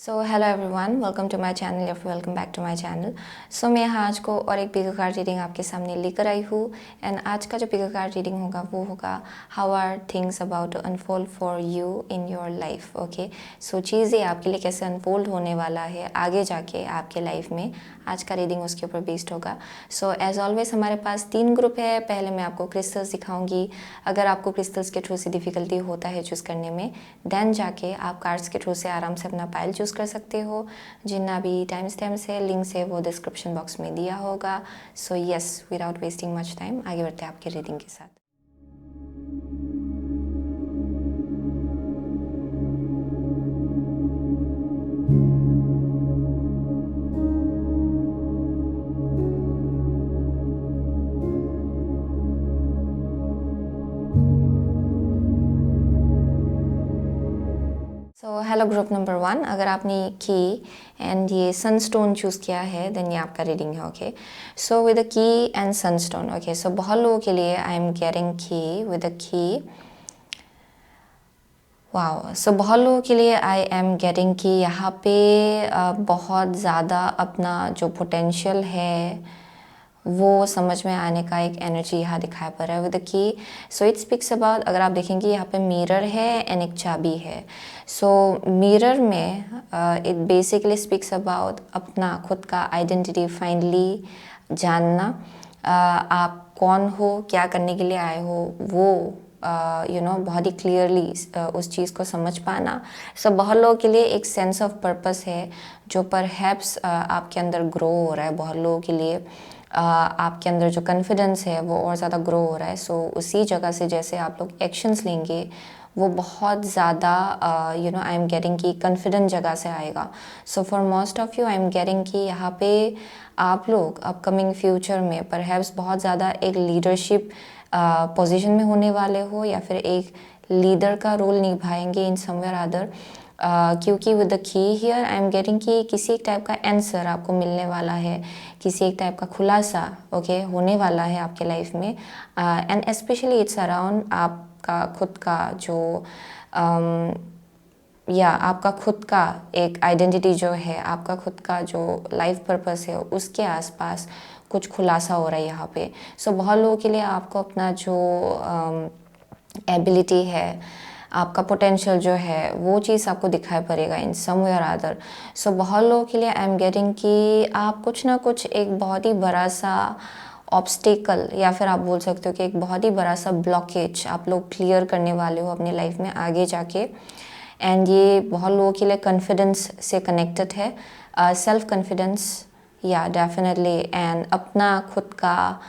So hello everyone, welcome to my channel या फिर welcome back to my channel. So मैं यहाँ आज को और एक पिको कार्ड रीडिंग आपके सामने लेकर आई हूँ। एंड आज का जो पिको कार्ड रीडिंग होगा वो होगा how are things about to unfold for you in your life. Okay, so चीज़ें आपके लिए कैसे अनफोल्ड होने वाला है आगे जाके आपके लाइफ में, आज का रीडिंग उसके ऊपर बेस्ड होगा। सो एज ऑलवेज हमारे पास 3 ग्रुप है। पहले मैं आपको क्रिस्टल्स दिखाऊंगी। अगर आपको क्रिस्टल्स के थ्रू से डिफ़िकल्टी होता है चूज़ करने में, देन जाके आप कार्ड्स के थ्रू से आराम से अपना पाइल चूज़ कर सकते हो। जितना भी टाइम स्टैम्प्स है, लिंक्स है, वो डिस्क्रिप्शन बॉक्स में दिया होगा। So yes, without wasting much time आगे बढ़ते हैं आपके रीडिंग के साथ। सो हेलो ग्रुप नंबर 1, अगर आपने की एंड ये सनस्टोन चूज़ किया है देन ये आपका रीडिंग है। Okay, so with the key and sunstone. Okay, so बहुत लोगों के लिए I am getting key with the key. Wow, so बहुत लोगों के लिए आई एम गेटिंग कि यहाँ पे बहुत ज़्यादा अपना जो पोटेंशियल है वो समझ में आने का एक एनर्जी यहाँ दिखाई पड़ रहा है विद द की। सो इट स्पीक्स अबाउट, अगर आप देखेंगे यहाँ पे मिरर है एंड एक चाबी है। सो मिरर में इट बेसिकली स्पीक्स अबाउट अपना खुद का आइडेंटिटी फाइनली जानना। आप कौन हो, क्या करने के लिए आए हो, वो बहुत ही क्लियरली उस चीज़ को समझ पाना। सब बहुत लोगों के लिए एक सेंस ऑफ पर्पस है जो परहैप्स आपके अंदर ग्रो हो रहा है। बहुत लोगों के लिए आपके अंदर जो कॉन्फिडेंस है वो और ज़्यादा ग्रो हो रहा है। सो उसी जगह से जैसे आप लोग एक्शंस लेंगे वो बहुत ज़्यादा आई एम गेटिंग की कॉन्फिडेंट जगह से आएगा। सो for most of you I am getting कि यहाँ पे आप लोग अपकमिंग फ्यूचर में परहैप्स बहुत ज़्यादा एक लीडरशिप पोजीशन में होने वाले हो या फिर एक लीडर का रोल निभाएंगे इन समवेयर अदर। क्योंकि विद द की हियर आई एम गेटिंग कि किसी एक टाइप का आंसर आपको मिलने वाला है, किसी एक टाइप का खुलासा ओके होने वाला है आपके लाइफ में। एंड स्पेशली इट्स अराउंड आपका खुद का जो आपका खुद का एक आइडेंटिटी जो है, आपका खुद का जो लाइफ पर्पस है उसके आसपास कुछ खुलासा हो रहा है यहाँ पे। सो बहुत लोगों के लिए आपको अपना जो एबिलिटी है, आपका पोटेंशियल जो है वो चीज़ आपको दिखाई पड़ेगा इन सम वे और अदर। सो बहुत लोगों के लिए आई एम गेटिंग कि आप कुछ ना कुछ एक बहुत ही बड़ा सा ऑब्स्टिकल या फिर आप बोल सकते हो कि एक बहुत ही बड़ा सा ब्लॉकेज आप लोग क्लियर करने वाले हो अपनी लाइफ में आगे जाके। एंड ये बहुत लोगों के लिए कॉन्फिडेंस से कनेक्टेड है, सेल्फ कॉन्फिडेंस या डेफिनेटली। एंड अपना खुद का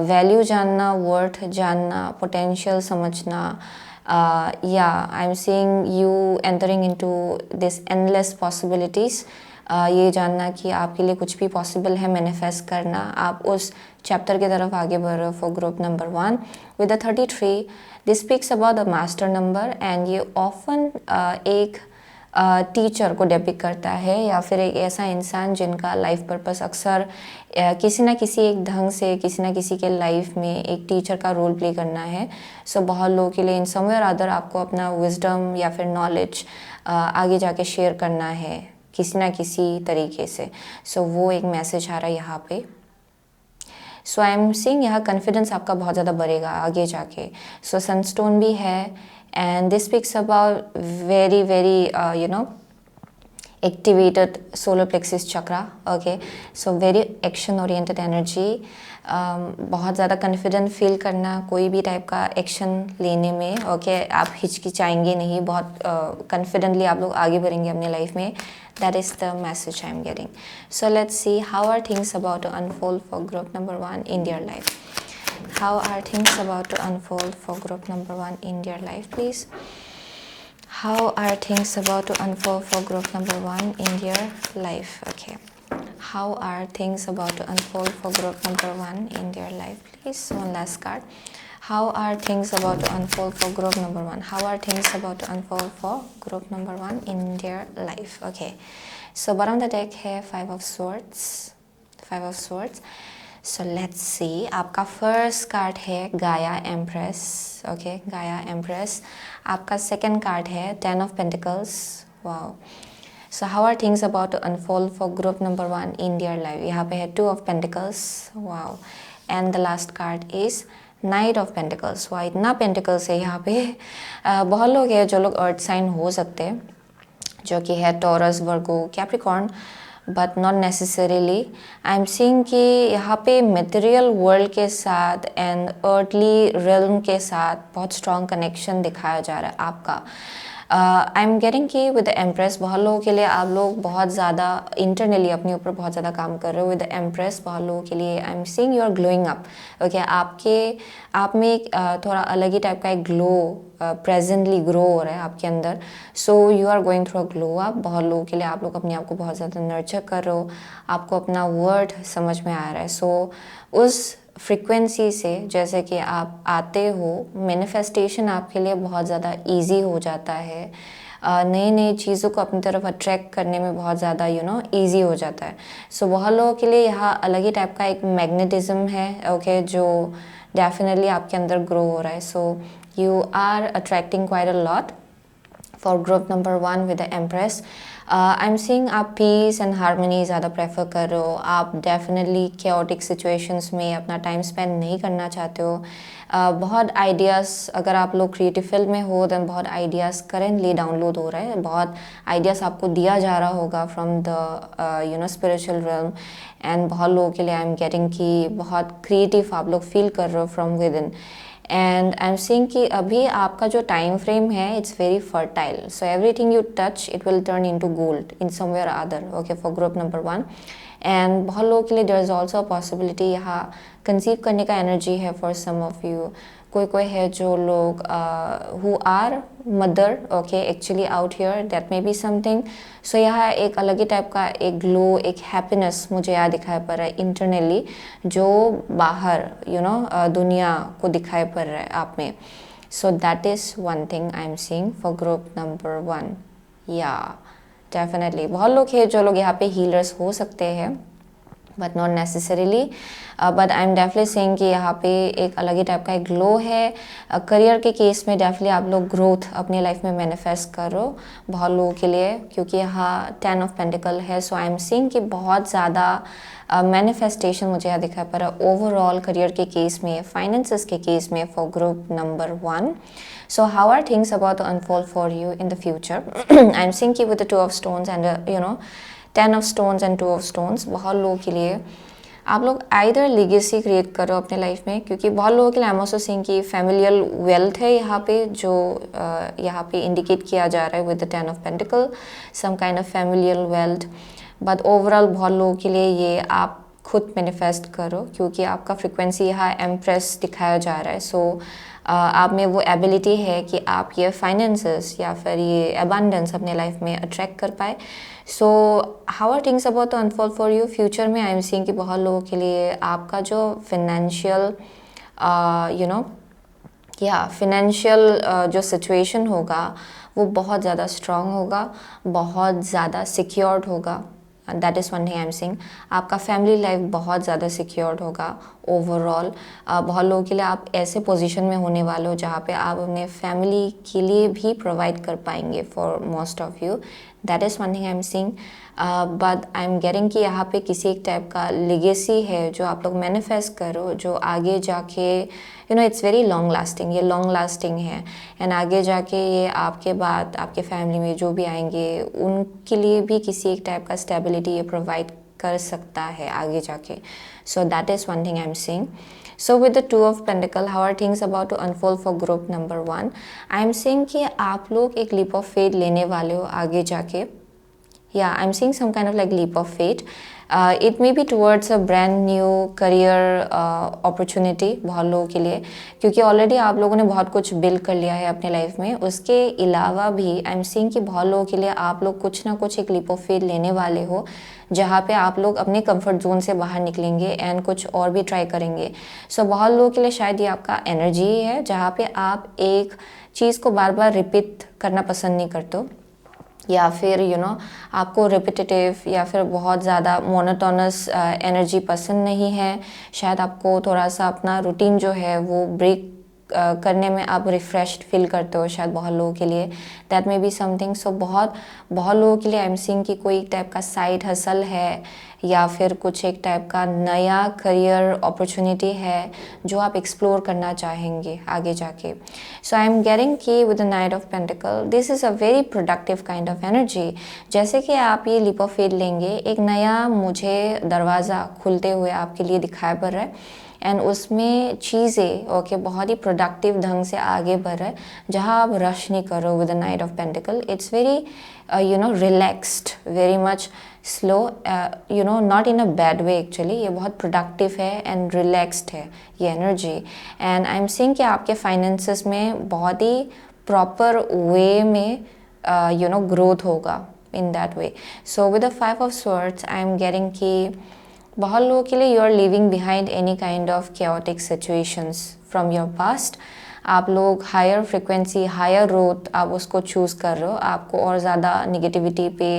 वैल्यू जानना, वर्थ जानना, पोटेंशियल समझना। आई am seeing you entering into this endless possibilities. ये जानना कि आपके लिए कुछ भी पॉसिबल है मैनिफेस्ट करना। आप उस चैप्टर की तरफ आगे बढ़ रहे हो for group number 1 with the 33। This speaks about the master number and ये ऑफन एक टीचर को डेपिक्ट करता है या फिर एक ऐसा इंसान जिनका लाइफ पर्पस अक्सर किसी ना किसी एक ढंग से किसी ना किसी के लाइफ में एक टीचर का रोल प्ले करना है। सो बहुत लोगों के लिए इन समवेयर अदर आपको अपना विजडम या फिर नॉलेज आगे जाके शेयर करना है किसी ना किसी तरीके से। सो वो एक मैसेज आ रहा है यहाँ पे। सो आई एम सीइंग यहाँ कॉन्फिडेंस आपका बहुत ज़्यादा बढ़ेगा आगे जाके। सो सनस्टोन भी है and this speaks about very very activated solar plexus chakra. Okay, so very action oriented energy. बहुत ज़्यादा कॉन्फिडेंट फील करना कोई भी टाइप का एक्शन लेने में। ओके, आप हिचकिचाएंगे नहीं, बहुत कॉन्फिडेंटली आप लोग आगे बढ़ेंगे अपने लाइफ में। That is the message I am getting. So let's see how are things about to unfold for group number 1 in their life. How are things about to unfold for group number 1 in their life, please? How are things about to unfold for group number 1 in their life? Okay. How are things about to unfold for group number 1 in their life, please? One last card. How are things about to unfold for group number 1? How are things about to unfold for group number 1 in their life? Okay. So bottom of the deck है Five of Swords. Five of Swords. So let's see, आपका first card है Gaia empress. Okay, Gaia empress. आपका second card है 10 of pentacles. Wow, so how are things about to unfold for group number 1 in their life? यहाँ पे है 2 of pentacles, wow, and the last card is knight of pentacles. वाह, इतना pentacles है यहाँ पे। बहुत लोग हैं जो लोग अर्थ साइन हो सकते हैं, जो कि है taurus, Virgo, Capricorn, but not necessarily. I am seeing कि यहाँ पे मटेरियल वर्ल्ड के साथ एंड अर्थली रिल्म के साथ बहुत स्ट्रॉन्ग कनेक्शन दिखाया जा रहा है आपका। आई एम गेटिंग कि विद द एम्प्रेस, बहुत लोगों के लिए आप लोग बहुत ज़्यादा इंटरनली अपने ऊपर बहुत ज़्यादा काम कर रहे हो। विद द एम्प्रेस बहुत लोगों के लिए I am seeing you are glowing up. Okay, आप में एक थोड़ा अलग ही टाइप का एक ग्लो प्रेजेंटली ग्रो हो रहा है आपके अंदर। So you are going through a glow up. बहुत लोगों के लिए आप लोग अपने आप को बहुत ज़्यादा नर्चर कर रहे हो, आपको अपना वर्ड समझ में आ रहा है। सो उस फ्रीक्वेंसी से जैसे कि आप आते हो, मैनिफेस्टेशन आपके लिए बहुत ज़्यादा इजी हो जाता है। नई नई चीज़ों को अपनी तरफ अट्रैक्ट करने में बहुत ज़्यादा ईजी हो जाता है। सो बहुत लोगों के लिए यहाँ अलग ही टाइप का एक मैग्नेटिज्म है, ओके, जो डेफिनेटली आपके अंदर ग्रो हो रहा है। So you are attracting quite a lot for group number 1 with the empress. I am seeing आप पीस एंड हारमोनी ज़्यादा प्रेफर कर रहे हो। आप डेफिनेटली केओटिक सिचुएशंस में अपना टाइम स्पेंड नहीं करना चाहते हो। बहुत आइडियाज़, अगर आप लोग क्रिएटिव फील्ड में हो दैन बहुत आइडियाज़ करेंटली डाउनलोड हो रहे हैं, बहुत आइडियाज़ आपको दिया जा रहा होगा from the spiritual realm. And बहुत लोगों के लिए आई एम गेटिंग कि बहुत क्रिएटिव आप लोग फील कर रहे हो from within. And I am seeing कि अभी आपका जो टाइम फ्रेम है it's very fertile. So everything you touch it will turn into gold in somewhere other, okay, for group number 1। And बहुत लोगों के लिए there is also a possibility यहाँ कंसीव करने का एनर्जी है फॉर सम ऑफ यू। कोई है जो लोग who are mother, okay, actually out here, that may be something. So यहाँ एक अलग ही टाइप का एक ग्लो, एक हैप्पीनेस मुझे यहाँ दिखाई पड़ रहा है इंटरनली, जो बाहर दुनिया को दिखाई पड़ रहा है आप में। सो that is one thing I am seeing for group number 1। या डेफिनेटली बहुत लोग हैं जो लोग यहाँ पे हीलर्स हो सकते हैं, but not necessarily. But I am definitely saying कि यहाँ पे एक अलग ही टाइप का एक ग्लो है। करियर के केस में डेफिनेटली आप लोग ग्रोथ अपनी लाइफ में मैनिफेस्ट करो बहुत लोगों के लिए, क्योंकि यहाँ 10 ऑफ पेंटिकल है। सो आई एम सीइंग कि बहुत ज़्यादा मैनिफेस्टेशन मुझे यहाँ दिखाई पड़ रहा है ओवरऑल करियर के केस में, फाइनेंसेस के केस में for group number 1। So how are things about to unfold for you in the future? I'm seeing you with the 2 of stones and 10 of stones and 2 of stones। बहुत लोगों के लिए आप लोग either legacy create करो अपने life में, क्योंकि बहुत लोगों के लिए आई एम ऑल्सो सीइंग कि फैमिलियल वेल्थ है यहाँ पे, जो यहाँ पे इंडिकेट किया जा रहा है with the 10 of pentacle, some kind of familial wealth. But overall बहुत लोगों के लिए ये आप खुद मैनिफेस्ट करो, क्योंकि आपका फ्रिक्वेंसी यहाँ एम्प्रेस दिखाया जा रहा है। सो आप में वो एबिलिटी है कि आप ये फाइनेंसेस या फिर ये अबंडेंस अपने लाइफ में अट्रैक्ट कर पाए। So how are things about to unfold for you future में? आई एम सीइंग कि बहुत लोगों के लिए आपका जो फिनेंशियल फिनेंशियल जो सिचुएशन होगा वो बहुत ज़्यादा स्ट्रॉन्ग होगा, बहुत ज़्यादा सिक्योर्ड होगा। That is one thing I am seeing. आपका फैमिली लाइफ बहुत ज़्यादा सिक्योर्ड होगा ओवरऑल। बहुत लोगों के लिए आप ऐसे पोजीशन में होने वाले हो जहाँ पे आप अपने फैमिली के लिए भी प्रोवाइड कर पाएंगे for most of you. That is one thing I am seeing. But I am getting कि यहाँ पे किसी एक टाइप का लेगेसी है जो आप लोग मैनिफेस्ट करो, जो आगे जाके इट्स वेरी लॉन्ग लास्टिंग, ये लॉन्ग लास्टिंग है। एंड आगे जाके ये आपके बाद आपके फैमिली में जो भी आएंगे उनके लिए भी किसी एक टाइप का स्टेबिलिटी ये प्रोवाइड कर सकता है आगे जाके। सो that is one thing I am seeing. So with the 2 of Pentacle, how are things about to unfold for group number 1? I am saying कि आप लोग एक leap of faith लेने वाले हो आगे जाके। Yeah, I'm seeing some kind of like leap of faith. It may be towards a brand new career opportunity बहुत लोगों के लिए, क्योंकि ऑलरेडी आप लोगों ने बहुत कुछ बिल्ड कर लिया है अपने लाइफ में। उसके अलावा भी आई एम सीइंग कि बहुत लोगों के लिए आप लोग कुछ ना कुछ एक लीप ऑफ फेथ लेने वाले हो, जहाँ पे आप लोग अपने कंफर्ट जोन से बाहर निकलेंगे एंड कुछ और भी ट्राई करेंगे। सो बहुत लोगों के लिए शायद ये आपका एनर्जी है जहाँ पे आप एक चीज़ को बार बार रिपीट करना पसंद नहीं करते हो, या फिर आपको रिपीटेटिव या फिर बहुत ज़्यादा मोनोटोनस एनर्जी पसंद नहीं है। शायद आपको थोड़ा सा अपना रूटीन जो है वो ब्रेक करने में आप रिफ़्रेश्ड फील करते हो शायद बहुत लोगों के लिए, दैट मे बी समथिंग। सो बहुत बहुत लोगों के लिए आई एम सीइंग कि कोई टाइप का साइड हसल है या फिर कुछ एक टाइप का नया करियर अपॉर्चुनिटी है जो आप एक्सप्लोर करना चाहेंगे आगे जाके। सो आई एम गेटिंग कि with the night of pentacle this is a very productive kind of energy. जैसे कि आप ये लीप ऑफ फेथ लेंगे, एक नया मुझे दरवाज़ा खुलते हुए आपके लिए दिखाई पड़ रहा है एंड उसमें चीज़ें ओके बहुत ही प्रोडक्टिव ढंग से आगे बढ़ रहा है, जहाँ आप रश नहीं कर रहे हो with the night of pentacle. It's very relaxed, very much slow, not in a bad way actually. ये बहुत प्रोडक्टिव है एंड रिलैक्स्ड है ये energy. And I am seeing कि आपके फाइनेंसेस में बहुत ही प्रॉपर वे में ग्रोथ होगा in that way. So with the 5 of swords I am getting कि बहुत लोगों के लिए you are living behind any kind of chaotic situations from your past. आप लोग हायर फ्रिक्वेंसी, हायर ग्रोथ आप उसको चूज़ कर रहे हो। आपको और ज़्यादा निगेटिविटी पे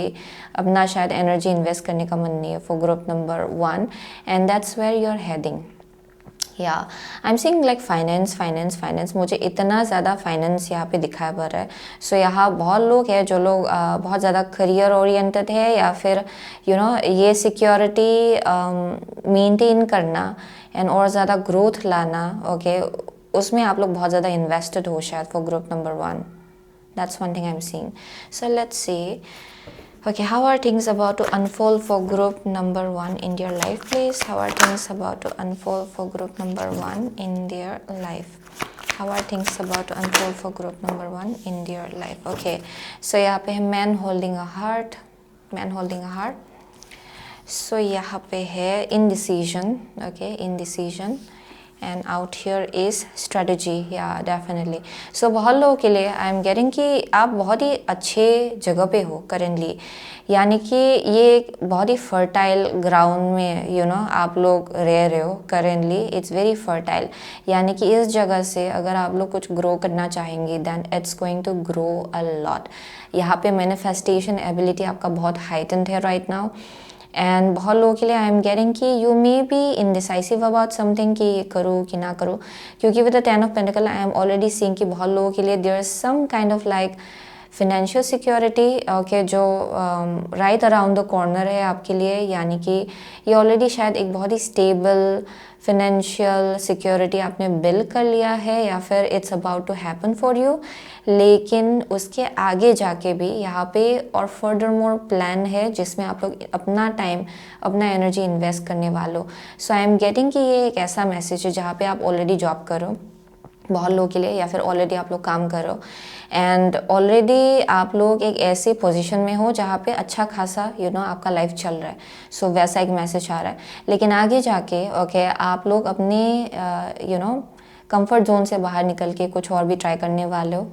अपना शायद एनर्जी इन्वेस्ट करने का मन नहीं है for group number 1 and that's where you are heading. Yeah I am seeing like finance मुझे इतना ज़्यादा फाइनेंस यहाँ पे दिखाई पड़ रहा है। सो यहाँ बहुत लोग हैं जो लोग बहुत ज़्यादा करियर ओरिएंटेड है या फिर ये सिक्योरिटी मेंटेन करना एंड और ज़्यादा ग्रोथ लाना ओके उसमें आप लोग बहुत ज़्यादा इन्वेस्टेड हो शायद for group number 1। That's one thing I am seeing. So let's C okay, how are things about to unfold for group number 1 in their life, please? How are things about to unfold for group number 1 in their life? How are things about to unfold for group number 1 in their life? Okay, so यहाँ पे है man holding a heart, man holding a heart. So यहाँ पे है indecision, okay, indecision. And out here is strategy, या definitely. सो बहुत लोगों के लिए आई एम गेटिंग कि आप बहुत ही अच्छे जगह पे हो करेंटली, यानी कि ये बहुत ही फर्टाइल ग्राउंड में आप लोग रह रहे हो करेंटली। इट्स वेरी फर्टाइल, यानी कि इस जगह से अगर आप लोग कुछ ग्रो करना चाहेंगे than it's going to grow a lot. यहाँ पे मैनिफेस्टेशन एबिलिटी आपका बहुत हाइटेंड है राइट नाउ। एंड बहुत लोगों के लिए आई एम गेटिंग कि you may be indecisive about something कि ये करूँ कि ना करूँ, क्योंकि with the 10 of pentacle I am already seeing कि बहुत लोगों के लिए there is some kind of like financial security okay जो राइट अराउंड द कॉर्नर है आपके लिए, यानी कि ये ऑलरेडी शायद एक बहुत ही स्टेबल फिनेंशियल सिक्योरिटी आपने बिल्ड कर लिया है या फिर it's about to happen for you. लेकिन उसके आगे जाके भी यहाँ पे और फर्दर मोर प्लान है जिसमें आप लोग अपना टाइम, अपना एनर्जी इन्वेस्ट करने वालों। सो आई एम गेटिंग कि ये एक ऐसा मैसेज है जहाँ पे आप ऑलरेडी जॉब करो बहुत लोगों के लिए, या फिर ऑलरेडी आप लोग काम करो एंड ऑलरेडी आप लोग एक ऐसे पोजीशन में हो जहाँ पे अच्छा खासा आपका लाइफ चल रहा है। सो वैसा एक मैसेज आ रहा है। लेकिन आगे जाके ओके आप लोग अपने कंफर्ट जोन से बाहर निकल के कुछ और भी ट्राई करने वाले हो,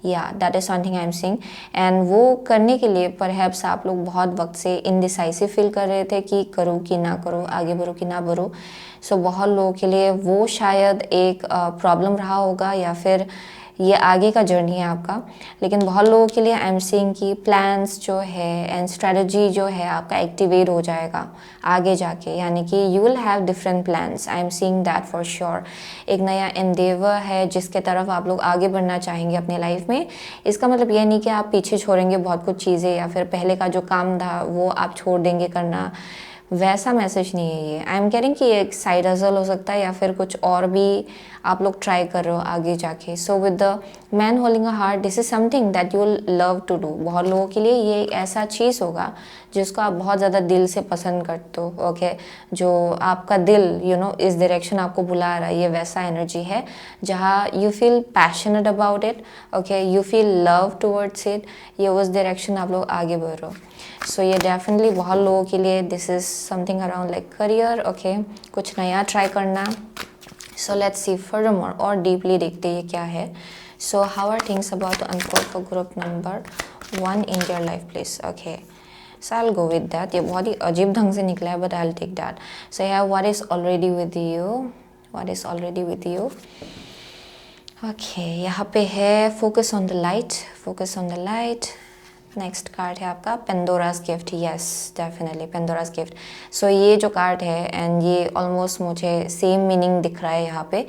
या that is something I am seeing. And वो करने के लिए परहैप्स आप लोग बहुत वक्त से इनडिसाइसिव फील कर रहे थे कि करूँ कि ना करूँ, आगे बढ़ूँ कि ना बढ़ूँ। सो बहुत लोगों के लिए वो शायद एक प्रॉब्लम रहा होगा या फिर ये आगे का जर्नी है आपका। लेकिन बहुत लोगों के लिए आई एम सीइंग कि प्लान्स जो है एंड स्ट्रेटजी जो है आपका एक्टिवेट हो जाएगा आगे जाके, यानी कि you will have different plans. I am seeing that for sure. एक नया एंडेवर है जिसके तरफ आप लोग आगे बढ़ना चाहेंगे अपने लाइफ में। इसका मतलब ये नहीं कि आप पीछे छोड़ेंगे बहुत कुछ चीज़ें या फिर पहले का जो काम था वो आप छोड़ देंगे करना, वैसा मैसेज नहीं है ये। आई एम कह कि एक साइड हसल हो सकता है या फिर कुछ और भी आप लोग ट्राई कर रहे हो आगे जाके। So with the man holding a heart this is something that you will love to do. बहुत लोगों के लिए ये एक ऐसा चीज़ होगा जिसको आप बहुत ज़्यादा दिल से पसंद करते हो ओके जो आपका दिल इस डायरेक्शन आपको बुला रहा है। ये वैसा एनर्जी है जहाँ you feel passionate about it okay, you feel love towards it, ये उस डायरेक्शन आप लोग आगे बढ़ रहे हो। सो ये डेफिनेटली बहुत लोगों के लिए this is something around like career okay, कुछ नया ट्राई करना। सो लेट्स सी फर्दरमोर और डीपली देखते हैं ये क्या है। So how are things about to unfold for group number 1 in your life please okay. So I will go with that. ये बहुत ही अजीब ढंग से निकला है but I will take that. So have what is already with you, what is already with you okay. यहाँ पे है focus on the light, focus on the light next card है आपका Pandora's gift. Yes, definitely Pandora's gift. So ये जो card है and ये almost मुझे सेम मीनिंग दिख रहा है यहाँ पे,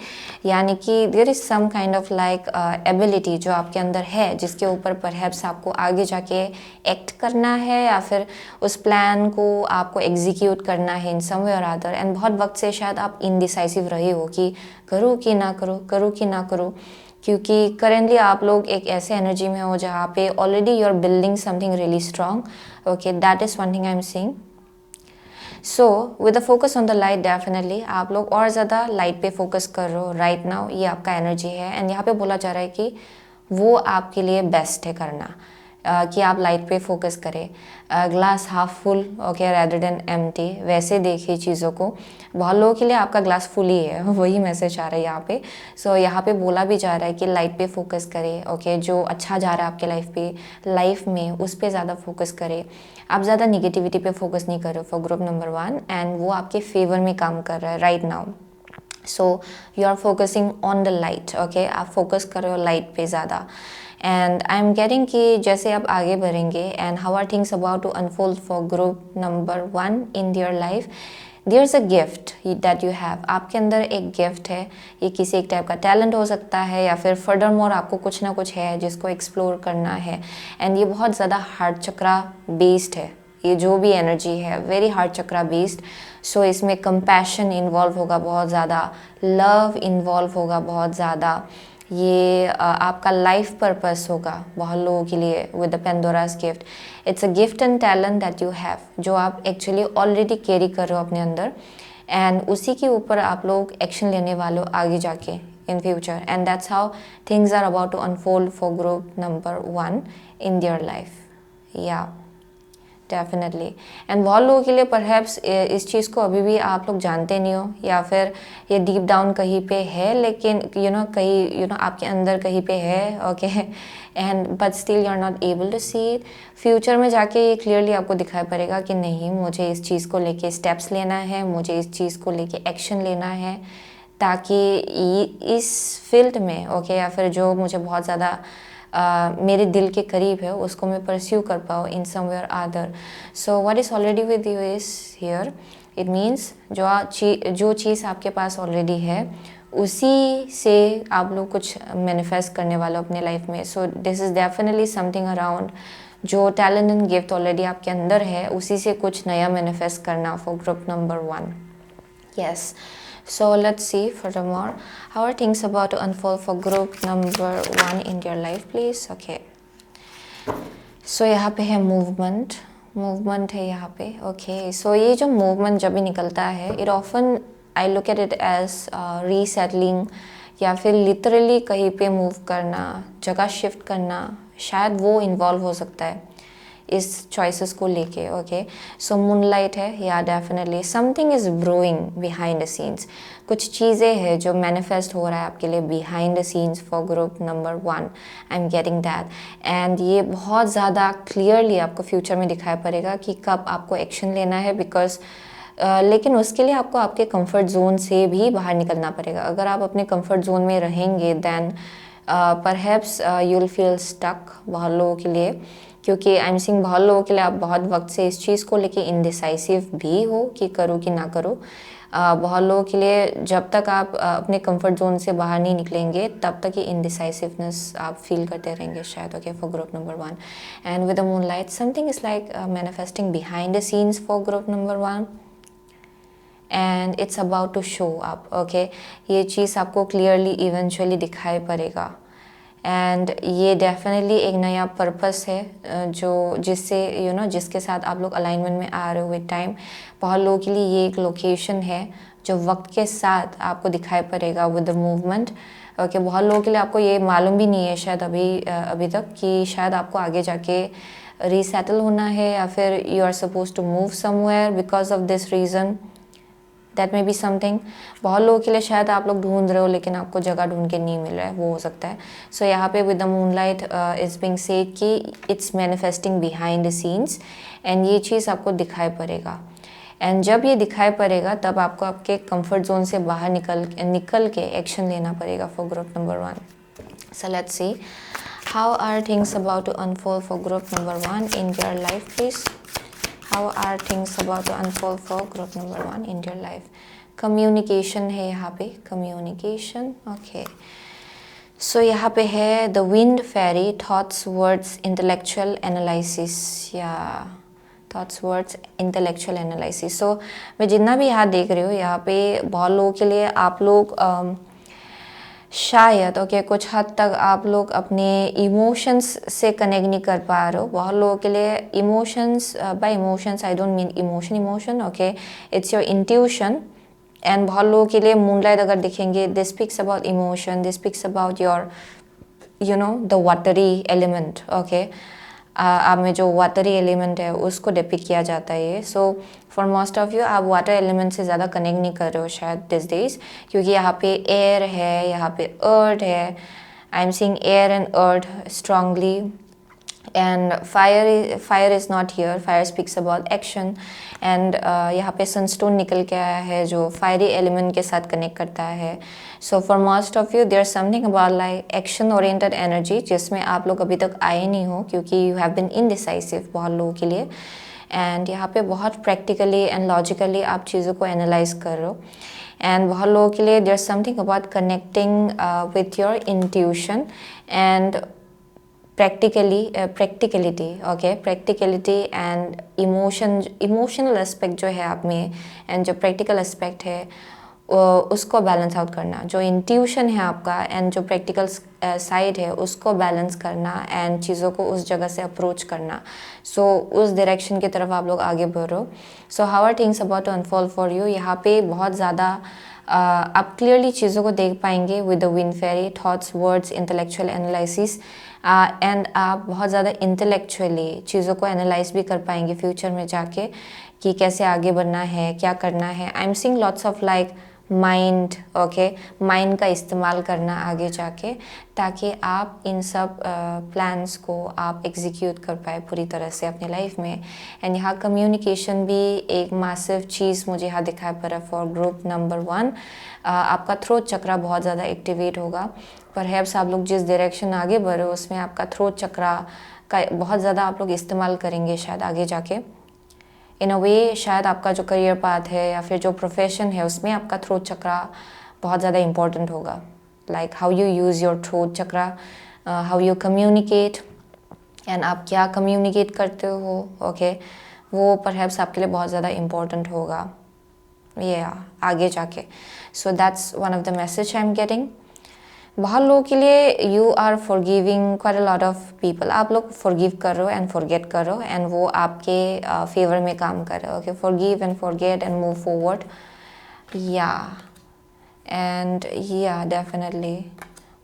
यानी कि there is some kind of like ability जो आपके अंदर है, जिसके ऊपर परहैप्स आपको आगे जाके एक्ट करना है या फिर उस प्लान को आपको एग्जीक्यूट करना है इन some way or other. And बहुत वक्त से शायद आप इनडिसाइसिव रहे हो कि करूँ कि ना करूँ, करूँ कि ना करूँ, क्योंकि करेंटली आप लोग एक ऐसे एनर्जी में हो जहाँ पे already you are building something really strong. Okay, that is one thing I am seeing. So with the focus on the light, definitely आप लोग और ज़्यादा लाइट पे फोकस कर रहे हो राइट नाउ। ये आपका एनर्जी है एंड यहाँ पे बोला जा रहा है कि वो आपके लिए बेस्ट है करना, कि आप लाइट पे फोकस करें। Glass half full, okay, rather than empty, वैसे देखिए चीज़ों को। बहुत लोगों के लिए आपका ग्लास फुल ही है, वही मैसेज आ रहा है यहाँ पे। सो यहाँ पे बोला भी जा रहा है कि लाइट पे फोकस करें। ओके, जो अच्छा जा रहा है आपके लाइफ में उस पर ज़्यादा फोकस करें। आप ज़्यादा निगेटिविटी पे फोकस नहीं करो फॉर ग्रुप नंबर 1, एंड वो आपके फेवर में काम कर रहा है right now. So you are focusing on the light. Okay, आप फोकस कर रहे हो लाइट पे ज़्यादा। एंड आई एम गेटिंग कि जैसे आप आगे बढ़ेंगे and how are things about to unfold for group number 1 in their life, there is a gift that you have. आपके अंदर एक गिफ्ट है, ये किसी एक टाइप का टैलेंट हो सकता है या फिर फर्दर मोर आपको कुछ ना कुछ है जिसको एक्सप्लोर करना है। एंड ये बहुत ज़्यादा हार्ट चक्रा बेस्ड है, ये जो भी एनर्जी है वेरी हार्ट चक्रा बेस्ड। सो इसमें कंपैशन इन्वॉल्व होगा बहुत ज़्यादा, लव इन्वॉल्व होगा बहुत ज़्यादा। ये आपका लाइफ पर्पस होगा बहुत लोगों के लिए with the Pandora's gift. It's a gift and talent that you have, जो आप एक्चुअली ऑलरेडी कैरी कर रहे हो अपने अंदर, एंड उसी के ऊपर आप लोग एक्शन लेने वाले हो आगे जाके in future. And that's how things are about to unfold for group number 1 in their life. Yeah definitely. And बहुत लोगों के लिए परहैप्स इस चीज़ को अभी भी आप लोग जानते नहीं हो, या फिर ये डीप डाउन कहीं पे है, लेकिन कहीं आपके अंदर कहीं पे है। Okay, and but still you are not able to see it. Future में जाके ये क्लियरली आपको दिखाई पड़ेगा कि नहीं, मुझे इस चीज़ को लेके स्टेप्स लेना है, मुझे इस चीज़ को लेके एक्शन लेना है, ताकि इस फील्ड में ओके या फिर जो मुझे बहुत ज़्यादा मेरे दिल के करीब है उसको मैं परस्यू कर पाऊँ इन some way or other. So what is already with you is here, it means जो चीज़ आपके पास ऑलरेडी है उसी से आप लोग कुछ मैनिफेस्ट करने वाले हो अपने लाइफ में। So this is definitely something around जो टैलेंट एंड गिफ्ट ऑलरेडी आपके अंदर है, उसी से कुछ नया मैनिफेस्ट करना for group number 1। Yes, so let's see furthermore how are things about to unfold for group number 1 in your life, please. Okay, so यहाँ पे है मूवमेंट है यहाँ पे। ओके, सो ये जो मूवमेंट जब भी निकलता है, it often I look at it as resettling, या फिर लिटरली कहीं पे मूव करना, जगह शिफ्ट करना, शायद वो इन्वॉल्व हो सकता है इस चॉइसेस को लेके। ओके, सो मूनलाइट है, या definitely something is ब्रोइंग behind the scenes. कुछ चीज़ें हैं जो मैनिफेस्ट हो रहा है आपके लिए behind the scenes for group number 1। I am getting that, and ये बहुत ज़्यादा क्लियरली आपको फ्यूचर में दिखाई पड़ेगा कि कब आपको एक्शन लेना है, बिकॉज लेकिन उसके लिए आपको आपके कंफर्ट जोन से भी बाहर निकलना पड़ेगा। अगर आप अपने कंफर्ट जोन में रहेंगे then perhaps you will feel stuck बहुत लोगों के लिए, क्योंकि आई एम सीइंग बहुत लोगों के लिए आप बहुत वक्त से इस चीज़ को लेके इनडिसाइसिव भी हो कि करूँ कि ना करूँ। बहुत लोगों के लिए जब तक आप अपने कंफर्ट जोन से बाहर नहीं निकलेंगे तब तक ये इनडिसाइसिवनेस आप फील करते रहेंगे शायद। Okay, for group number 1 and with the moonlight something is like manifesting behind the scenes for group number 1 and it's about to show up. Okay, ये चीज़ आपको क्लियरली इवेंचुअली दिखाई पड़ेगा, एंड ये डेफिनेटली एक नया पर्पस है जो जिससे जिसके साथ आप लोग अलाइनमेंट में आ रहे हो विद टाइम। बहुत लोगों के लिए ये एक लोकेशन है जो वक्त के साथ आपको दिखाई पड़ेगा विद द मूवमेंट। ओके, बहुत लोगों के लिए आपको ये मालूम भी नहीं है शायद अभी तक कि शायद आपको आगे जाके रीसेटल होना है, या फिर you are suppose to move somewhere because of this reason, that may be something. बहुत लोगों के लिए शायद आप लोग ढूंढ रहे हो लेकिन आपको जगह ढूंढ के नहीं मिल रहा है, वो हो सकता है। सो यहाँ पे with the moonlight is being said कि it's manifesting behind the scenes, and ये चीज़ आपको दिखाई पड़ेगा। एंड जब ये दिखाई पड़ेगा तब आपको आपके कंफर्ट जोन से बाहर निकल के एक्शन लेना पड़ेगा for group number 1। So let's C how are things about to unfold for group number 1 in your life, please? How are things about to unfold for group number 1 in your life? Communication है यहाँ पे, communication. Okay. So यहाँ पे है the wind fairy, thoughts, words, intellectual analysis. Yeah, thoughts, words, intellectual analysis. So मैं जितना भी यहाँ देख रही हूँ, यहाँ पे बहुत लोगों के लिए आप लोग शायद ओके कुछ हद तक आप लोग अपने इमोशंस से कनेक्ट नहीं कर पा रहे हो. बहुत लोगों के लिए emotions, bye emotions I don't mean emotion okay, it's your intuition. And बहुत लोगों के लिए मूनलाइट अगर दिखेंगे, this speaks about emotion, this speaks about your the watery element. Okay, आप में जो वाटरी एलिमेंट है उसको डिपिक्ट किया जाता है ये. सो फॉर मोस्ट ऑफ यू आप वाटर एलिमेंट से ज़्यादा कनेक्ट नहीं कर रहे हो शायद दिस डेज, क्योंकि यहाँ पे एयर है, यहाँ पे अर्थ है. आई am seeing air and earth strongly. And fire is not here. Fire speaks about action. And यहाँ पे सनस्टोन निकल के आया है जो फायरी एलिमेंट के साथ कनेक्ट करता है. So for most of you there something about like action oriented energy जिसमें आप लोग अभी तक आए नहीं हो, क्योंकि यू हैव बिन इनडिसाइसिव बहुत लोगों के लिए. एंड यहाँ पे बहुत प्रैक्टिकली एंड लॉजिकली आप चीज़ों को एनालाइज कर रहे हो. एंड बहुत लोगों के लिए there something about connecting with your intuition and practicality okay, practicality and emotional aspect जो है आप में एंड जो practical aspect है उसको बैलेंस आउट करना. जो इंट्यूशन है आपका एंड जो प्रैक्टिकल साइड है उसको बैलेंस करना एंड चीज़ों को उस जगह से अप्रोच करना. सो उस डायरेक्शन की तरफ आप लोग आगे बढ़ रहे हो. So how are things about to unfold for you. यहाँ पे बहुत ज़्यादा आप क्लियरली चीज़ों को देख पाएंगे with the wind fairy, thoughts, words, intellectual analysis. And आप बहुत ज़्यादा इंटेलेक्चुअली चीज़ों को एनालाइज भी कर पाएंगे फ्यूचर में जाके कि कैसे आगे बढ़ना है, क्या करना है. आई am seeing lots of like mind okay, mind का इस्तेमाल करना आगे जाके, ताकि आप इन सब प्लान्स को आप एग्जीक्यूट कर पाए पूरी तरह से अपनी लाइफ में. एंड यहाँ कम्युनिकेशन भी एक मासिव चीज़ मुझे यहाँ दिखाई पड़ रहा है फॉर ग्रुप नंबर 1. आपका थ्रोट चक्रा बहुत ज़्यादा एक्टिवेट होगा. परहैप्स आप लोग जिस डायरेक्शन आगे बढ़ रहे हो उसमें आपका थ्रोट चक्रा का बहुत ज़्यादा आप लोग इस्तेमाल करेंगे शायद आगे जाके. इन अ वे शायद आपका जो करियर पाथ है या फिर जो प्रोफेशन है उसमें आपका थ्रोट चक्रा बहुत ज़्यादा इंपॉर्टेंट होगा. Like how you use your throat chakra, how you communicate and आप क्या कम्युनिकेट करते हो ओके, वो परहैप्स आपके लिए बहुत ज़्यादा इंपॉर्टेंट होगा ये आगे जाके. So that's one of the message I am getting. बहुत लोगों के लिए you are forgiving quite a lot of people. आप लोग फॉरगिव कर रहे हो एंड फॉरगेट कर रहे हो एंड वो आपके फेवर में काम कर रहे हो. Okay, forgive and forget and move forward. या एंड या डेफिनेटली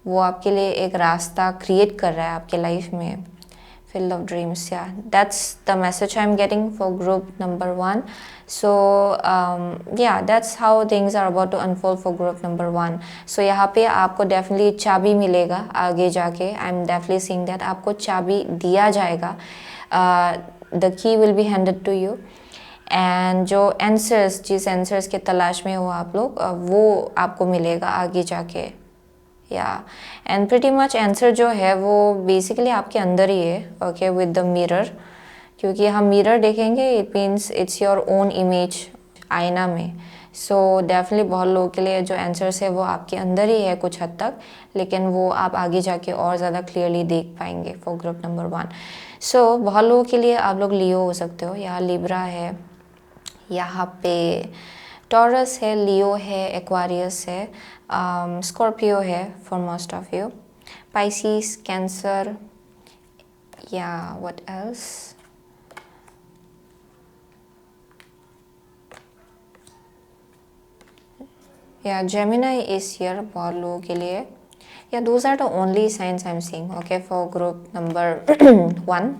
वो आपके लिए एक रास्ता क्रिएट कर रहा है आपके लाइफ में. Field of dreams, yeah, that's the message I'm getting for group number 1. So yeah, that's how things are about to unfold for group number 1. So यहाँ पे आपको definitely चाबी मिलेगा आगे जाके. I'm definitely seeing that आपको चाबी दिया जाएगा. The key will be handed to you. And जो आंसर्स, जिस आंसर्स के तलाश में हो आप लोग, वो आपको मिलेगा आगे जाके. या एंड प्रिटी मच आंसर जो है वो बेसिकली आपके अंदर ही है ओके, विद द मिरर. क्योंकि हम मिरर देखेंगे it means it's your own image आईना में. सो डेफिनेटली बहुत लोगों के लिए जो आंसर्स है वो आपके अंदर ही है कुछ हद तक, लेकिन वो आप आगे जाके और ज़्यादा क्लियरली देख पाएंगे फॉर ग्रुप नंबर 1. सो बहुत लोगों के लिए आप लोग लियो हो सकते हो. यहाँ लिब्रा है, यहाँ पे टॉरस है, लियो है, एक्वारियस है, स्कॉर्पियो है for most of you, Pisces, cancer, या व्हाट एल्स, या जेमिनाई इज हियर बहुत लोगों के लिए. Yeah those are the only signs I am seeing okay for group number 1.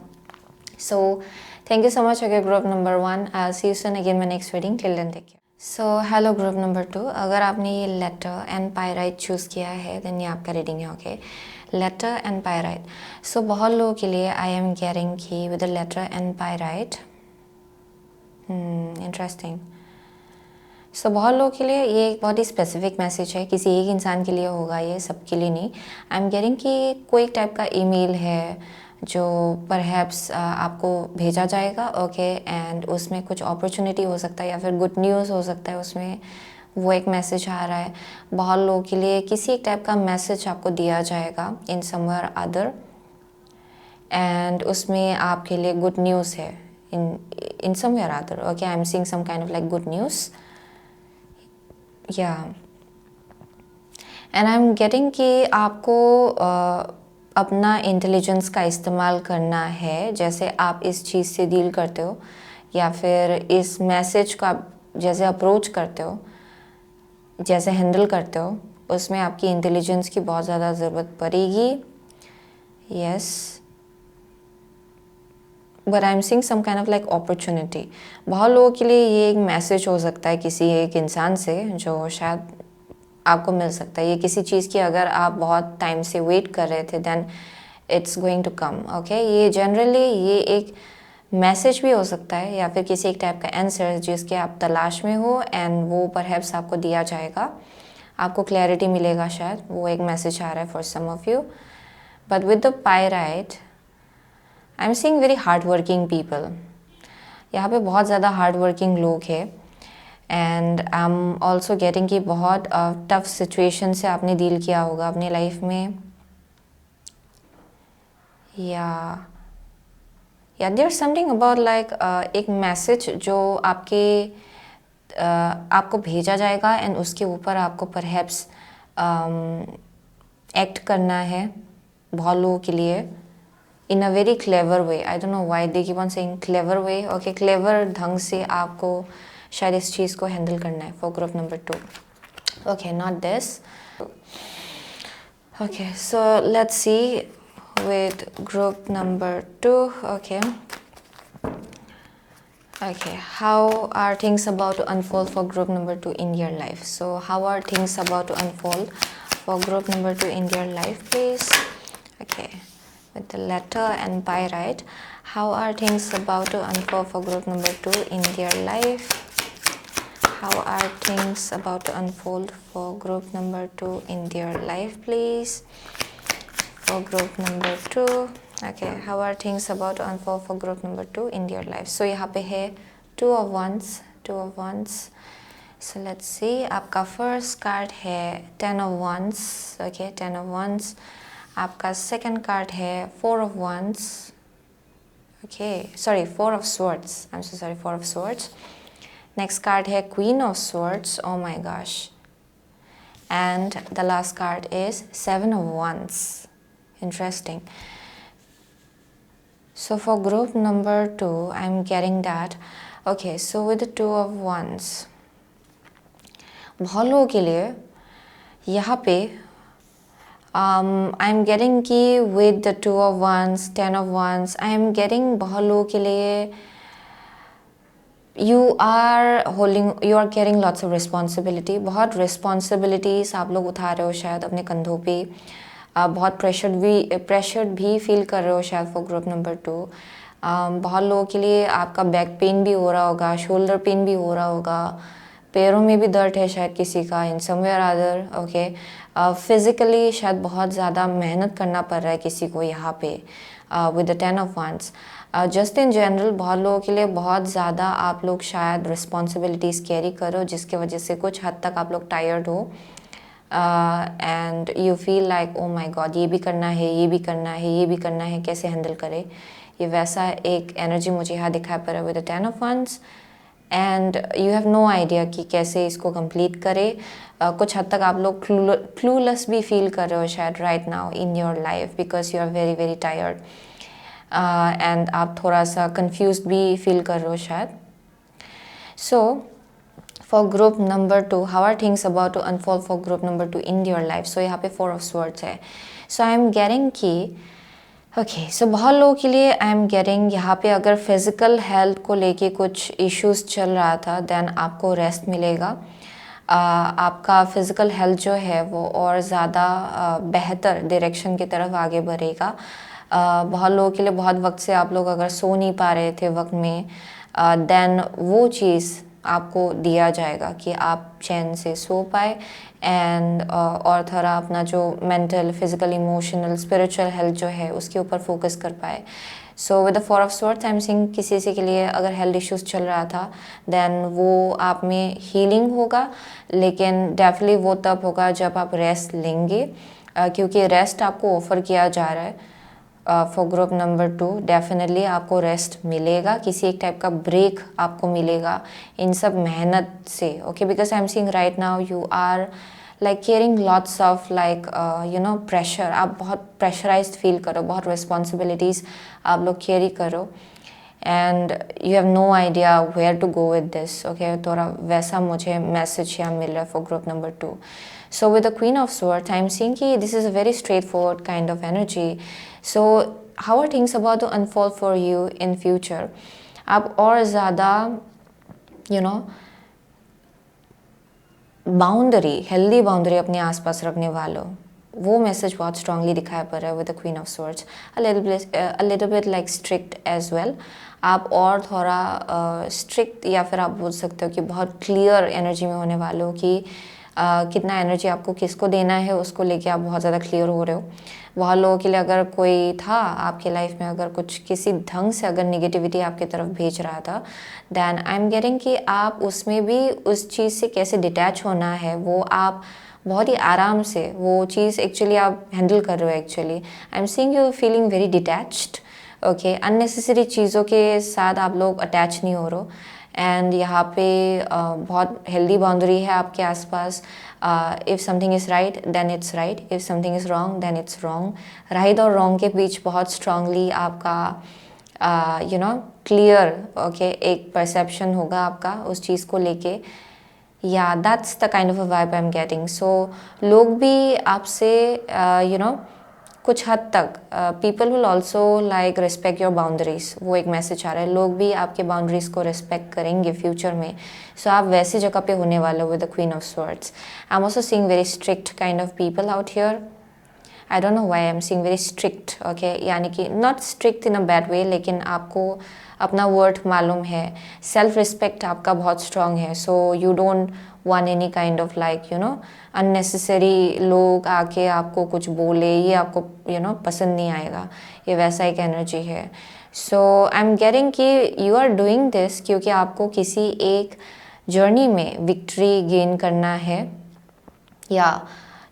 So thank you so much okay group number 1. I'll see you soon again my next reading. Till then take care. So hello group number 2. अगर आपने ये letter and pyrite choose किया है then ये आपका reading है okay. Letter and pyrite. So बहुत लोगों के लिए I am getting key with the letter and pyrite. Interesting. So बहुत लोगों के लिए ये एक बहुत ही स्पेसिफिक मैसेज है, किसी एक इंसान के लिए होगा, ये सबके लिए नहीं। आई एम गेटिंग कि कोई टाइप का ईमेल है जो परहैप्स आपको भेजा जाएगा, ओके, एंड उसमें कुछ अपॉर्चुनिटी हो सकता है या फिर गुड न्यूज़ हो सकता है उसमें, वो एक मैसेज आ रहा है। बहुत लोगों के लिए किसी एक टाइप का मैसेज आपको दिया जाएगा इन समवेयर अदर, एंड उसमें आपके लिए गुड न्यूज़ है in somewhere other, okay. I am seeing some kind of like good news, yeah and I am getting कि आपको अपना इंटेलिजेंस का इस्तेमाल करना है, जैसे आप इस चीज़ से डील करते हो या फिर इस मैसेज को आप जैसे अप्रोच करते हो, जैसे हैंडल करते हो, उसमें आपकी इंटेलिजेंस की बहुत ज़्यादा ज़रूरत पड़ेगी। Yes, but I am seeing some kind of like opportunity. बहुत लोगों के लिए ये एक मैसेज हो सकता है किसी एक इंसान से जो शायद आपको मिल सकता है। ये किसी चीज़ की अगर आप बहुत टाइम से वेट कर रहे थे, then it's going to come, okay. ये जनरली ये एक मैसेज भी हो सकता है या फिर किसी एक टाइप का आंसर जिसके आप तलाश में हो, एंड वो परहैप्स आपको दिया जाएगा, आपको क्लैरिटी मिलेगा, शायद वो एक मैसेज आ रहा है for some of you. But with the pyrite I am seeing very hard working people. यहाँ पे बहुत ज़्यादा हार्ड वर्किंग लोग हैं, and I am also getting कि बहुत टफ सिचुएशन से आपने डील किया होगा अपनी लाइफ में, या देयर समथिंग अबाउट लाइक एक मैसेज जो आपको भेजा जाएगा, एंड उसके ऊपर आपको परहैप्स एक्ट करना है बहुत लोगों के लिए in a very clever way. I don't know why they keep on saying clever way, okay. Clever ढंग से आपको शायद इस चीज़ को हैंडल करना है for group number 2, okay, not this, okay. So let's C with group number 2, okay. Okay, how are things about to unfold for group number 2 in your life? So how are things about to unfold for group number 2 in your life, please? Okay, with the letter and pyrite, how are things about to unfold for group number 2 in their life? How are things about to unfold for group number 2 in their life, please? For group number 2, okay, how are things about to unfold for group number 2 in their life? So यहाँ पे है 2 of wands, so let's see, आपका first card है 10 of wands, okay, 10 of wands। आपका second card है 4 of wands, okay, sorry, 4 of swords, I'm so sorry, 4 of swords। next card है queen of swords, oh my gosh, and the last card is 7 of wands। Interesting. So for group number 2, I'm getting that, okay, so with the 2 of wands, बहुत लोगों के लिए यहाँ पे I'm getting कि with the 2 of wands, 10 of wands, I'm getting बहुत लोगों के लिए you are carrying lots of responsibility, बहुत responsibilities आप लोग उठा रहे हो शायद अपने कंधों पे, आप बहुत प्रेशर्ड भी फील कर रहे हो शायद फॉर ग्रुप नंबर 2। बहुत लोगों के लिए आपका बैक पेन भी हो रहा होगा, शोल्डर पेन भी हो रहा होगा, पैरों में भी दर्द है शायद किसी का, इन समवेयर अदर, ओके। फिज़िकली शायद बहुत ज़्यादा मेहनत करना पड़ रहा है किसी को यहाँ पे with the 10 of wands। Just in general बहुत लोगों के लिए बहुत ज़्यादा आप लोग शायद रिस्पॉन्सिबिलिटीज़ कैरी करो, जिसके वजह से कुछ हद तक आप लोग टायर्ड हो, and you feel like oh my God, ये भी करना है, ये भी करना है, ये भी करना है, कैसे हैंडल करे, ये वैसा एक एनर्जी मुझे यहाँ दिखाई पड़ रहा है with the 10 of wands, and you have no idea कि कैसे इसको कंप्लीट करे। कुछ हद तक आप लोग क्लूलेस भी फील कर रहे हो शायद right now in your life, because you are very very tired, and आप थोड़ा सा कंफ्यूज भी फील कर रहे हो शायद। सो for group number 2, how are things about to unfold for group number 2 in your life? So यहाँ पे 4 of swords है, so I am getting कि okay, so बहुत लोगों के लिए I am getting यहाँ पे अगर फिजिकल हेल्थ को लेके कुछ इश्यूज चल रहा था, देन आपको रेस्ट मिलेगा, आपका फिजिकल हेल्थ जो है वो और ज़्यादा बेहतर डायरेक्शन की तरफ आगे बढ़ेगा। बहुत लोगों के लिए बहुत वक्त से आप लोग अगर सो नहीं पा रहे थे वक्त में, देन वो चीज़ आपको दिया जाएगा कि आप चैन से सो पाए एंड और थोड़ा अपना जो mental, physical, emotional, spiritual health जो है उसके ऊपर फोकस कर पाए। सो with the four of swords I am seeing किसी से के लिए अगर हेल्थ इश्यूज चल रहा था देन वो आप में हीलिंग होगा, लेकिन डेफिनेटली वो तब होगा जब आप रेस्ट लेंगे, क्योंकि रेस्ट आपको ऑफर किया जा रहा है। फॉर ग्रुप नंबर 2 डेफिनेटली आपको रेस्ट मिलेगा, किसी एक टाइप का ब्रेक आपको मिलेगा इन सब मेहनत से। Okay, because I am seeing right now you are like caring lots of like pressure, आप बहुत प्रेशराइज्ड फील करो, बहुत रिस्पॉन्सिबिलिटीज़ आप लोग कैरी करो and you have no idea where to go with this. Okay, थोड़ा वैसा मुझे मैसेज यहाँ मिल रहा है for group number 2। So with the Queen of Swords, I'm seeing कि this is a very straightforward kind of energy. So how are things about to unfold for you in future? आप और ज़्यादा boundary, healthy boundary अपने आसपास रखने वालों, वो message बहुत स्ट्रांगली दिखाया पड़ रहा है with the queen of swords. A little bit like strict as well, आप और थोड़ा स्ट्रिक्ट या फिर आप बोल सकते हो कि बहुत क्लियर एनर्जी में होने वालों कि कितना एनर्जी आपको किसको देना है उसको लेके आप बहुत ज़्यादा क्लियर हो रहे हो। बहुत लोगों के लिए अगर कोई था आपके लाइफ में, अगर कुछ किसी ढंग से अगर निगेटिविटी आपके तरफ भेज रहा था, देन आई एम गेटिंग कि आप उसमें भी उस चीज़ से कैसे डिटैच होना है वो आप बहुत ही आराम से वो चीज़ एक्चुअली आप हैंडल कर रहे हो। Actually I am seeing you feeling very detached. Okay, unnecessary चीज़ों के साथ आप लोग अटैच नहीं हो रहे हो एंड यहाँ पे बहुत हेल्दी बाउंड्री है आपके आसपास। If something is right then it's right, if something is wrong then it's wrong. Right और रॉन्ग के बीच बहुत स्ट्रांगली आपका क्लियर एक परसेप्शन होगा आपका उस चीज़ को लेके। Yeah that's the kind of a vibe I am getting. So लोग भी आपसे कुछ हद तक people will also like respect your boundaries, वो एक मैसेज आ रहा है। लोग भी आपके बाउंड्रीज को रिस्पेक्ट करेंगे फ्यूचर में। सो आप वैसे जगह पे होने वाले हो with the queen of swords. I am also seeing very strict kind of people out here. I don't know why I am seeing very strict. Okay, यानी कि not strict in a bad way, लेकिन आपको अपना worth मालूम है, self respect आपका बहुत strong है। So you don't want any kind of like unnecessary लोग आके आपको कुछ बोले, ये आपको पसंद नहीं आएगा। ये वैसा एक एनर्जी है। सो आई एम गेटिंग कि यू आर डूइंग दिस क्योंकि आपको किसी एक जर्नी में विक्ट्री गेन करना है, या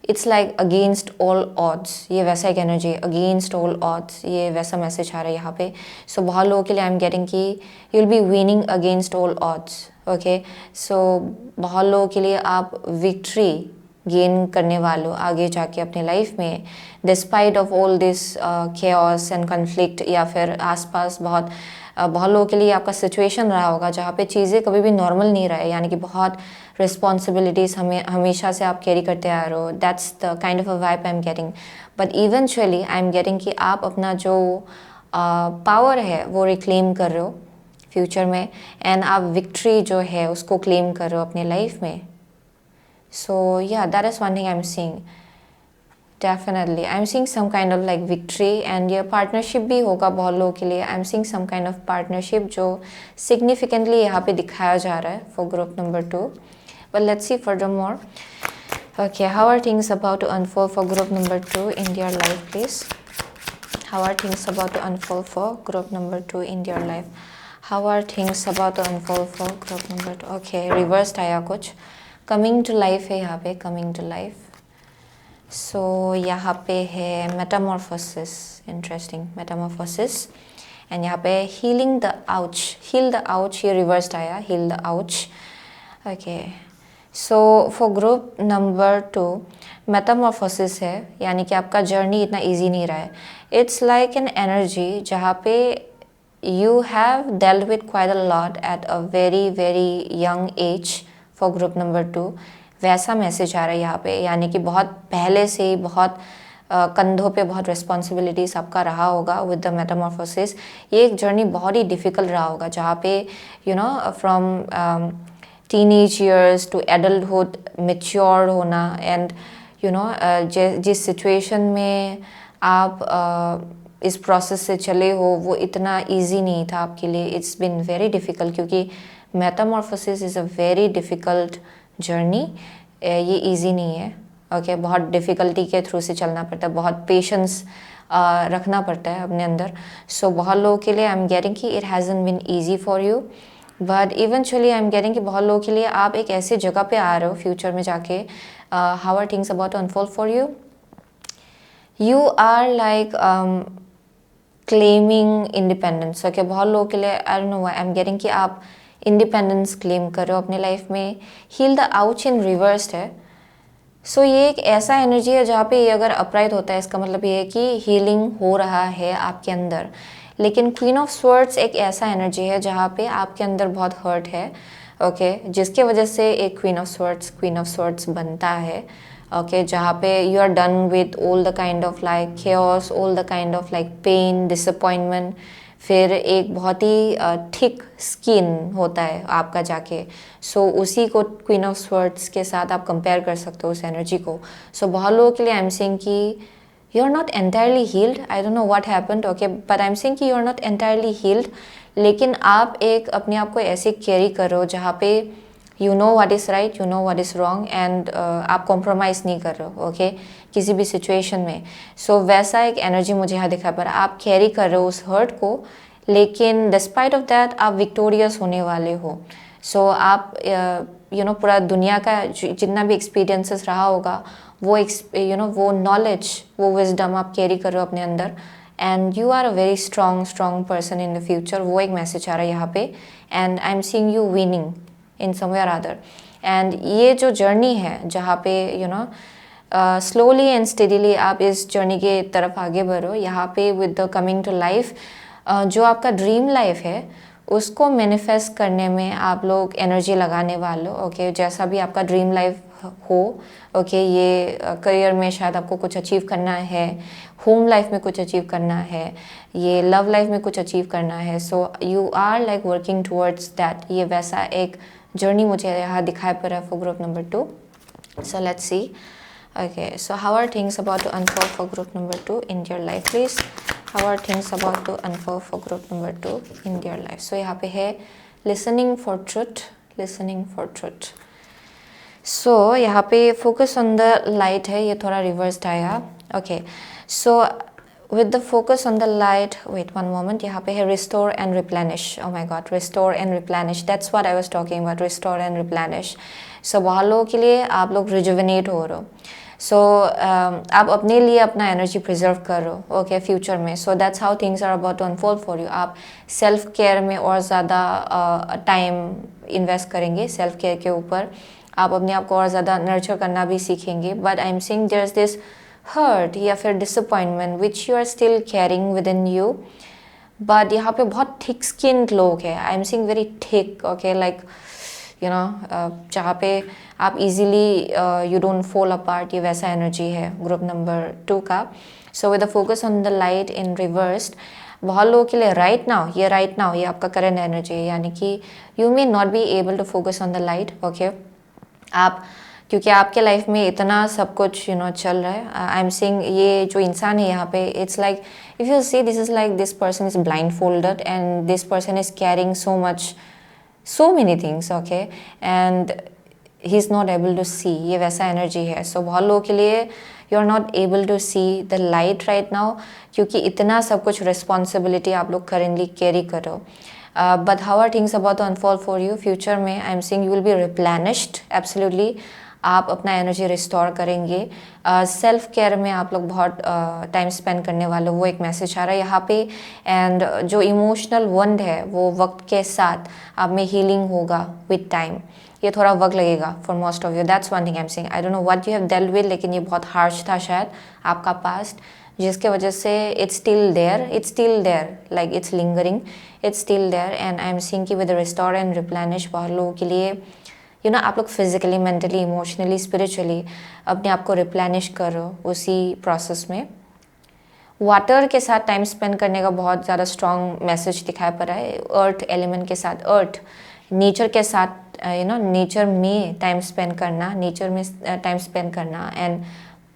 it's like against all odds. ये वैसा एक एनर्जी, अगेंस्ट ऑल ऑड्स, ये वैसा मैसेज आ रहा है यहाँ पे। सो बहुत लोगों के लिए आई एम गेटिंग कि you will be winning against all odds. Okay, so बहुत लोगों के लिए आप विक्ट्री गेन करने वालों आगे जाके अपने लाइफ में, despite of all this chaos and conflict, या फिर आसपास बहुत लोगों के लिए आपका सिचुएशन रहा होगा जहाँ पे चीज़ें कभी भी नॉर्मल नहीं रहे, यानी कि बहुत रिस्पॉन्सिबिलिटीज़ हमेशा से आप कैरी करते आ रहे हो। That's the kind of a vibe I am getting. But eventually I am getting कि आप अपना जो पावर है वो रिक्लेम कर रहे हो फ्यूचर में, एंड आप विक्ट्री जो है उसको क्लेम कर रहे हो अपने लाइफ में। So yeah that is one thing I am seeing. Definitely I am seeing some kind of like victory, and ये पार्टनरशिप भी होगा बहुत लोगों के लिए। I am seeing some kind of partnership जो सिग्निफिकेंटली यहाँ पे दिखाया जा रहा है for group number 2। But let's see furthermore. Okay, how are things about to unfold for group number 2 in their life please? How are things about to unfold for group number 2 in their life? How are things about to unfold for group number 2? Okay, reversed आया कुछ, coming to life है यहाँ पे, coming to life. So यहाँ पे है metamorphosis, interesting metamorphosis, and यहाँ पे healing the ouch, heal the ouch, ये reversed आया, heal the ouch. Okay, so for group number 2 Metamorphosis है, यानी कि आपका जर्नी इतना इजी नहीं रहा है। इट्स लाइक एन एनर्जी जहाँ पे you have dealt with quite a lot at a very very young age for group number 2। वैसा मैसेज आ रहा है यहाँ पे, यानी कि बहुत पहले से ही बहुत कंधों पे बहुत रिस्पॉन्सिबिलिटीज आपका रहा होगा विद द मेटामॉर्फोसिस। ये एक जर्नी बहुत ही डिफ़िकल्ट रहा होगा जहाँ पे from teenage years to adulthood mature होना, एंड जिस सिचुएशन में आप इस प्रोसेस से चले हो वो इतना इजी नहीं था आपके लिए. इट्स बिन वेरी डिफ़िकल्ट क्योंकि Metamorphosis is a very difficult journey. ये इजी नहीं है. ओके बहुत डिफ़िकल्टी के थ्रू से चलना पड़ता है, बहुत पेशेंस रखना पड़ता है अपने अंदर. सो बहुत लोगों के लिए आई एम गेटिंग कि it hasn't been easy for you, but eventually I am getting कि बहुत लोगों के लिए आप एक ऐसी जगह पे आ रहे हो फ्यूचर में जाके. How are things about to unfold for you. You are like claiming independence. Okay बहुत लोगों के लिए I don't know why I am getting कि आप इंडिपेंडेंस क्लेम कर रहे हो अपने लाइफ में. Heal the ouch in reversed है. सो ये एक ऐसा एनर्जी है जहाँ पे ये अगर अपराइट होता है इसका मतलब ये है कि हीलिंग हो रहा है आपके अंदर. लेकिन क्वीन ऑफ स्वर्ड्स एक ऐसा एनर्जी है जहाँ पे आपके अंदर बहुत हर्ट है. ओके जिसके वजह से एक क्वीन ऑफ स्वर्ड्स बनता है. ओके जहाँ पे you are done with all the kind of like chaos, all the kind of like pain, disappointment. फिर एक बहुत ही थिक स्किन होता है आपका जाके. सो उसी को क्वीन ऑफ स्वर्ड्स के साथ आप कंपेयर कर सकते हो उस एनर्जी को. सो बहुत लोगों के लिए आई एम सेइंग कि you are not entirely healed. I don't know what happened. Okay but I am saying कि you are not entirely healed. लेकिन आप एक अपने आप को ऐसे कैरी कर रहे हो जहाँ पे you know what is right, you know what is wrong and आप कॉम्प्रोमाइज़ नहीं कर रहे हो. ओके किसी भी सिचुएशन में. सो वैसा एक एनर्जी मुझे यहाँ दिखा पर आप कैरी कर रहे हो उस हर्ट को, लेकिन डिस्पाइट ऑफ दैट आप विक्टोरियस होने वाले हो. सो आप यू नो पूरा दुनिया का जितना भी एक्सपीरियंसेस रहा होगा वो यू नो वो नॉलेज, वो विजडम आप कैरी कर रहे हो अपने अंदर. And you are a very strong person in the future. वो एक मैसेज आ रहा है यहाँ पे. And I am seeing you winning in some way or other. And ये जो जर्नी है जहाँ पे you know slowly and steadily आप इस जर्नी के तरफ आगे बढ़ो. यहाँ पे with the coming to life जो आपका ड्रीम लाइफ है उसको मैनिफेस्ट करने में आप लोग एनर्जी लगाने वाले हो. ओके जैसा भी आपका ड्रीम लाइफ हो. ओके ये करियर में शायद आपको कुछ अचीव करना है, होम लाइफ में कुछ अचीव करना है, ये लव लाइफ में कुछ अचीव करना है. So you are like working towards that. ये वैसा एक जर्नी मुझे यहाँ दिखाई पड़ रहा है for group number 2. So let's C. Okay, so how are things about to unfold for group number 2 in your life, please? How are things about to unfold for group number 2 in your life? So यहाँ पे है listening for truth, listening for truth. So यहाँ पे focus on the light है, ये थोड़ा reversed आया. Okay, so with the focus on the light, wait one moment, यहाँ पे है restore and replenish. Oh my god, restore and replenish, that's what I was talking about, restore and replenish. So बहुत लोगों के लिए आप लोग rejuvenate हो रहे हो. सो आप अपने लिए अपना एनर्जी प्रिजर्व करो. ओके फ्यूचर में. So that's how things are about to unfold for you. आप सेल्फ केयर में और ज़्यादा टाइम इन्वेस्ट करेंगे सेल्फ केयर के ऊपर. आप अपने आप को और ज़्यादा नर्चर करना भी सीखेंगे. But I am seeing there is this hurt या फिर disappointment which you are still carrying within you. But यहाँ पे बहुत थिक स्किन्ड लोग हैं. I am seeing very thick. Okay like you know जहाँ पे आप easily you don't fall apart. ये वैसा एनर्जी है ग्रुप नंबर 2 का. So with the focus on the light in reversed, बहुत लोगों के लिए राइट नाउ ये आपका करंट एनर्जी है. यानी कि you may not be able to focus on the light. Okay आप क्योंकि आपके लाइफ में इतना सब कुछ यू नो चल रहा है. आई एम सीइंग ये जो इंसान है यहाँ पे it's like if you see this is like this person is blind folded and this person is carrying so many things. Okay, and he's not able to see. ये वैसा एनर्जी है. सो बहुत लोगों के लिए you are not able to see the light right now क्योंकि इतना सब कुछ रिस्पॉन्सिबिलिटी आप लोग करेंटली कैरी करो. But how are things about to unfold for you future में. I am seeing you will be replenished. Absolutely आप अपना एनर्जी रिस्टोर करेंगे. सेल्फ केयर में आप लोग बहुत टाइम स्पेंड करने वाले, वो एक मैसेज आ रहा है यहाँ पे. एंड जो इमोशनल वंड है वो वक्त के साथ आप में हीलिंग होगा विद टाइम. ये थोड़ा वक्त लगेगा for most of you. That's one thing I am saying. I don't know what you have dealt with, लेकिन ये बहुत हार्श था शायद आपका पास्ट, जिसके वजह से it's still there like it's lingering, it's still there. And I am seeing कि विद रिस्टोर एंड रिप्लेनिश बहुत लोगों के लिए यू नो आप लोग फिजिकली, मेंटली, इमोशनली, स्पिरिचुअली अपने आप को रिप्लेनिश करो उसी प्रोसेस में. वाटर के साथ टाइम स्पेंड करने का बहुत ज़्यादा स्ट्रॉन्ग मैसेज दिखाई पड़ रहा है. अर्थ एलिमेंट के साथ, अर्थ नेचर के साथ यू नो नेचर में टाइम स्पेंड करना, नेचर में टाइम स्पेंड करना एंड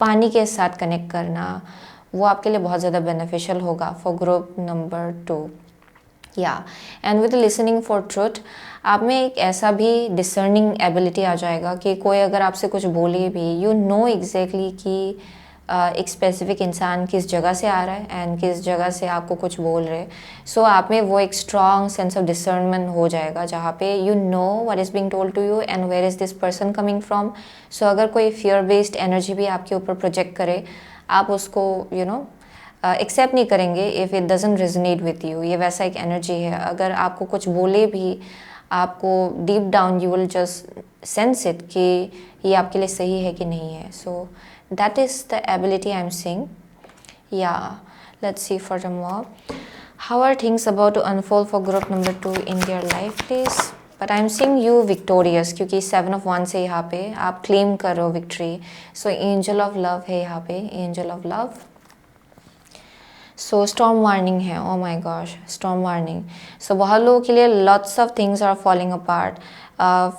पानी के साथ कनेक्ट करना, वो आपके लिए बहुत ज़्यादा बेनिफिशियल होगा फॉर ग्रुप नंबर 2। या and with listening for truth, आप में एक ऐसा भी डिसर्निंग एबिलिटी आ जाएगा कि कोई अगर आपसे कुछ बोले भी, यू नो एग्जैक्टली कि एक स्पेसिफिक इंसान किस जगह से आ रहा है एंड किस जगह से आपको कुछ बोल रहे। सो आप में वो एक स्ट्रॉन्ग सेंस ऑफ डिसर्नमेंट हो जाएगा जहाँ पे you know what is being told to you and where is this person coming from. So अगर कोई फियर बेस्ड एनर्जी भी आपके ऊपर प्रोजेक्ट करे, आप उसको एक्सेप्ट नहीं करेंगे if it doesn't resonate with you. ये वैसा एक एनर्जी है, अगर आपको कुछ बोले भी, आपको deep down you will just sense it कि ये आपके लिए सही है कि नहीं है। So that is the ability I am seeing. Yeah let's see furthermore, how are things about to unfold for group number 2 in their life please? But I'm seeing you victorious, क्योंकि 7 of Wands है यहाँ पे, आप claim कर रहे हो victory. So angel of love है यहाँ पे, angel of love. So storm warning है, oh my gosh, storm warning. So बहुत लोगों के लिए lots of things are falling apart.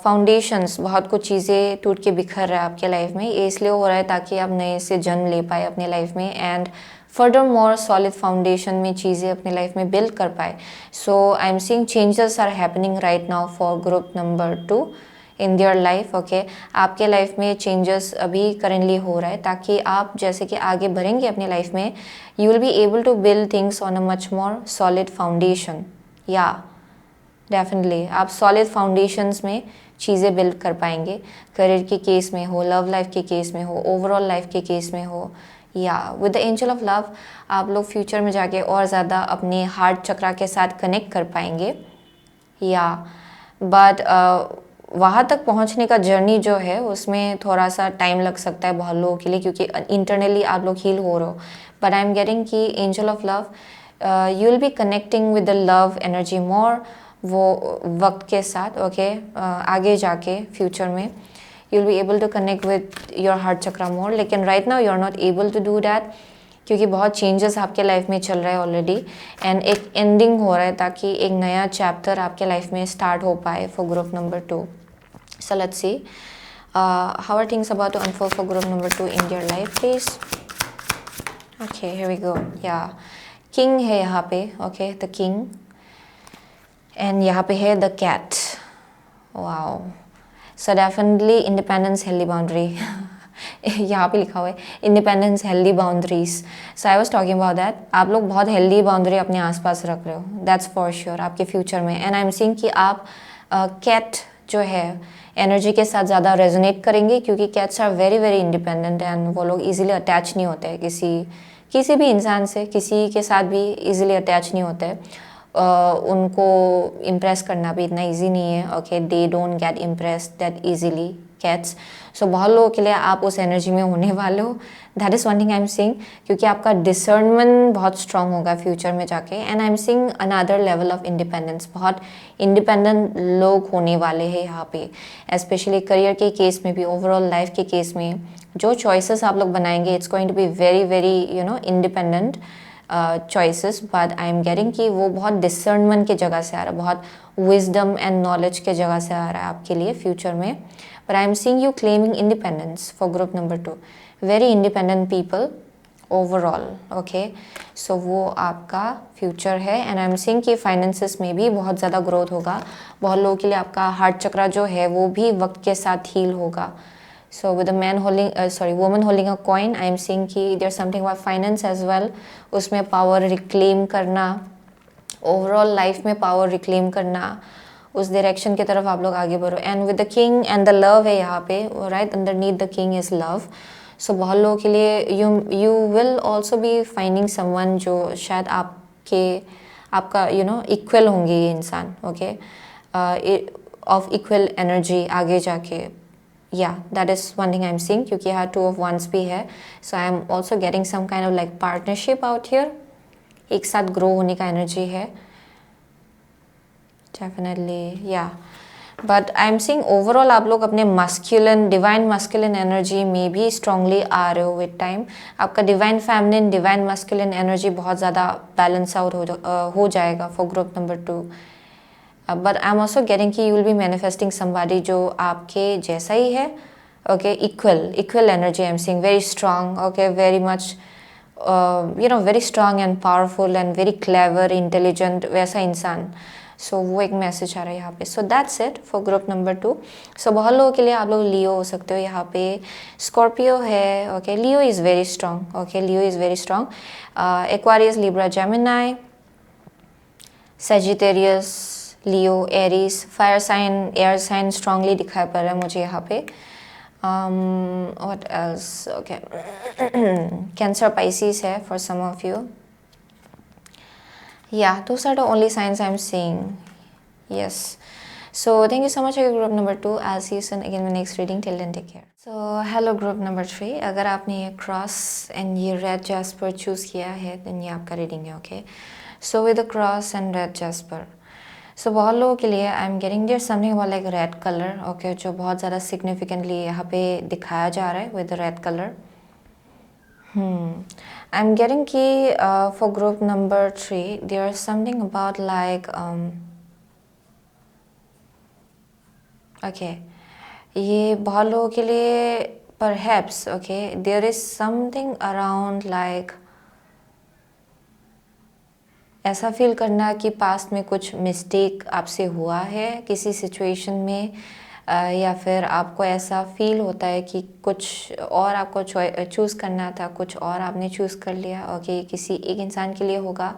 Foundations, बहुत कुछ चीज़ें टूट के बिखर रहा है आपके लाइफ में। ये इसलिए हो रहा है ताकि आप नए से जन्म ले पाए अपने लाइफ में and further more solid foundation में चीज़ें अपने लाइफ में बिल्ड कर पाए। So I am seeing changes are happening right now for group number 2 in their life. Okay, आपके लाइफ में चेंजेस अभी करेंटली हो रहा है ताकि आप जैसे कि आगे बढ़ेंगे अपने लाइफ में, you will be able to build things on a much more solid foundation. Yeah definitely आप सॉलिड फाउंडेशंस में चीज़ें बिल्ड कर पाएंगे, करियर के केस में हो, लव लाइफ के केस में हो, ओवरऑल लाइफ के केस में हो। या with the angel of love आप लोग फ्यूचर में जाके और ज़्यादा अपने हार्ट चक्रा के साथ कनेक्ट कर पाएंगे। या बट वहाँ तक पहुँचने का जर्नी जो है उसमें थोड़ा सा टाइम लग सकता है बहुत लोगों के लिए, क्योंकि इंटरनली आप लोग हील हो रहे हो। बट आई एम गेटिंग कि angel of love, you will be connecting with the love energy more वो वक्त के साथ। ओके, आगे जाके फ्यूचर में you will be able to connect with your heart chakra more, लेकिन right now you are not able to do that क्योंकि बहुत चेंजेस आपके लाइफ में चल रहा है ऑलरेडी एंड एक एंडिंग हो रहा है ताकि एक नया चैप्टर आपके लाइफ में स्टार्ट हो पाए for group number 2। So let's see how are things about to unfold for group number 2 in their life please. Okay, here we go. Yeah king है यहाँ पे, ओके, द किंग, एंड यहाँ पे है the cat. Wow, so definitely independence, healthy boundary यहाँ पे लिखा हुआ है independence, healthy boundaries. So I was talking about that, आप लोग बहुत हेल्दी बाउंड्री अपने आसपास रख रहे हो, दैट्स फॉर श्योर आपके फ्यूचर में। एंड आई एम सीइंग कि आप कैट जो है एनर्जी के साथ ज़्यादा रेजोनेट करेंगे क्योंकि cats are very very independent and वो लोग इजीली अटैच नहीं होते हैं किसी भी इंसान से, किसी के साथ भी इजीली अटैच नहीं होते हैं। उनको इम्प्रेस करना भी इतना इजी नहीं है। Okay, they don't get impressed that easily cats. So बहुत लोगों के लिए आप उस एनर्जी में होने वाले हो, that is one thing I am seeing, क्योंकि आपका डिसर्नमेंट बहुत स्ट्रांग होगा फ्यूचर में जाके। And I am seeing another level of independence, बहुत इंडिपेंडेंट लोग होने वाले हैं यहाँ पे, स्पेशली करियर के केस में भी, ओवरऑल लाइफ के केस में। जो चॉइसेस आप लोग बनाएंगे it's going to be very very independent choices, but I am getting कि वो बहुत डिसर्नमेंट की जगह से आ रहा है, बहुत विजडम एंड नॉलेज के जगह से आ रहा है आपके लिए फ्यूचर में। But I am seeing you claiming independence for group number 2, very independent people overall. Okay, so वो आपका फ्यूचर है। एंड आई एम सीइंग कि फाइनेंसेस में भी बहुत ज़्यादा ग्रोथ होगा। बहुत लोगों के लिए आपका हार्ट चक्रा जो है वो भी वक्त के साथ हील होगा। So with a man holding, woman holding a coin, I am seeing कि there's something about finance as well. उसमें power reclaim करना, overall life में power reclaim करना, उस direction की तरफ आप लोग आगे बढ़ो। And with the king and the love है यहाँ पे, right underneath the king is love. So बहुत लोगों के लिए you will also be finding someone जो शायद आपका equal होंगे ये इंसान, okay, of equal energy आगे जाके। Yeah, that is one thing I'm seeing क्योंकि यहाँ 2 of Wands भी है। So I am also getting some kind of like partnership out here, एक साथ grow होने का energy है definitely, yeah. But I am seeing overall आप लोग अपने masculine, divine masculine energy में भी strongly आ रहे हो with time। आपका divine feminine, divine masculine energy बहुत ज़्यादा balance out हो जाएगा for group number 2। But I am also getting कि you will be manifesting somebody जो आपके जैसा ही है। Okay, equal energy I am seeing, very strong, okay, very much very strong and powerful and very clever intelligent वैसा इंसान. सो वो एक मैसेज आ रहा है यहाँ पे. So that's it for group number 2. सो बहुत लोगों के लिए आप लोग लियो हो सकते हो यहाँ पे. स्कॉर्पियो है. Okay, Leo is very strong. Okay, Leo is very strong. Aquarius, Libra, Gemini, Sagittarius, Leo, Aries, fire sign, air sign strongly दिखाई पड़ रहा है मुझे यहाँ पे. What else? Okay. Cancer, Pisces है for some of you. Yeah, those are the only signs I'm seeing. Yes. So thank you so much for group number 2. I'll see you soon again in my next reading. Till then, take care. So hello group number 3. अगर आपने ये cross and ये red jasper choose किया है, then ये आपका reading है, okay? So with the cross and red jasper. सो बहुत लोगों के लिए I am getting there something about like red colour. Okay, जो बहुत ज़्यादा सिग्निफिकेंटली यहाँ पे दिखाया जा रहा है with red colour. I am getting कि for group number 3 there is something about like okay, ये बहुत लोगों के लिए perhaps okay there is something around like ऐसा फील करना कि पास्ट में कुछ मिस्टेक आपसे हुआ है किसी सिचुएशन में, या फिर आपको ऐसा फील होता है कि कुछ और आपको चूज़ करना था, कुछ और आपने चूज़ कर लिया. ओके, किसी एक इंसान के लिए होगा.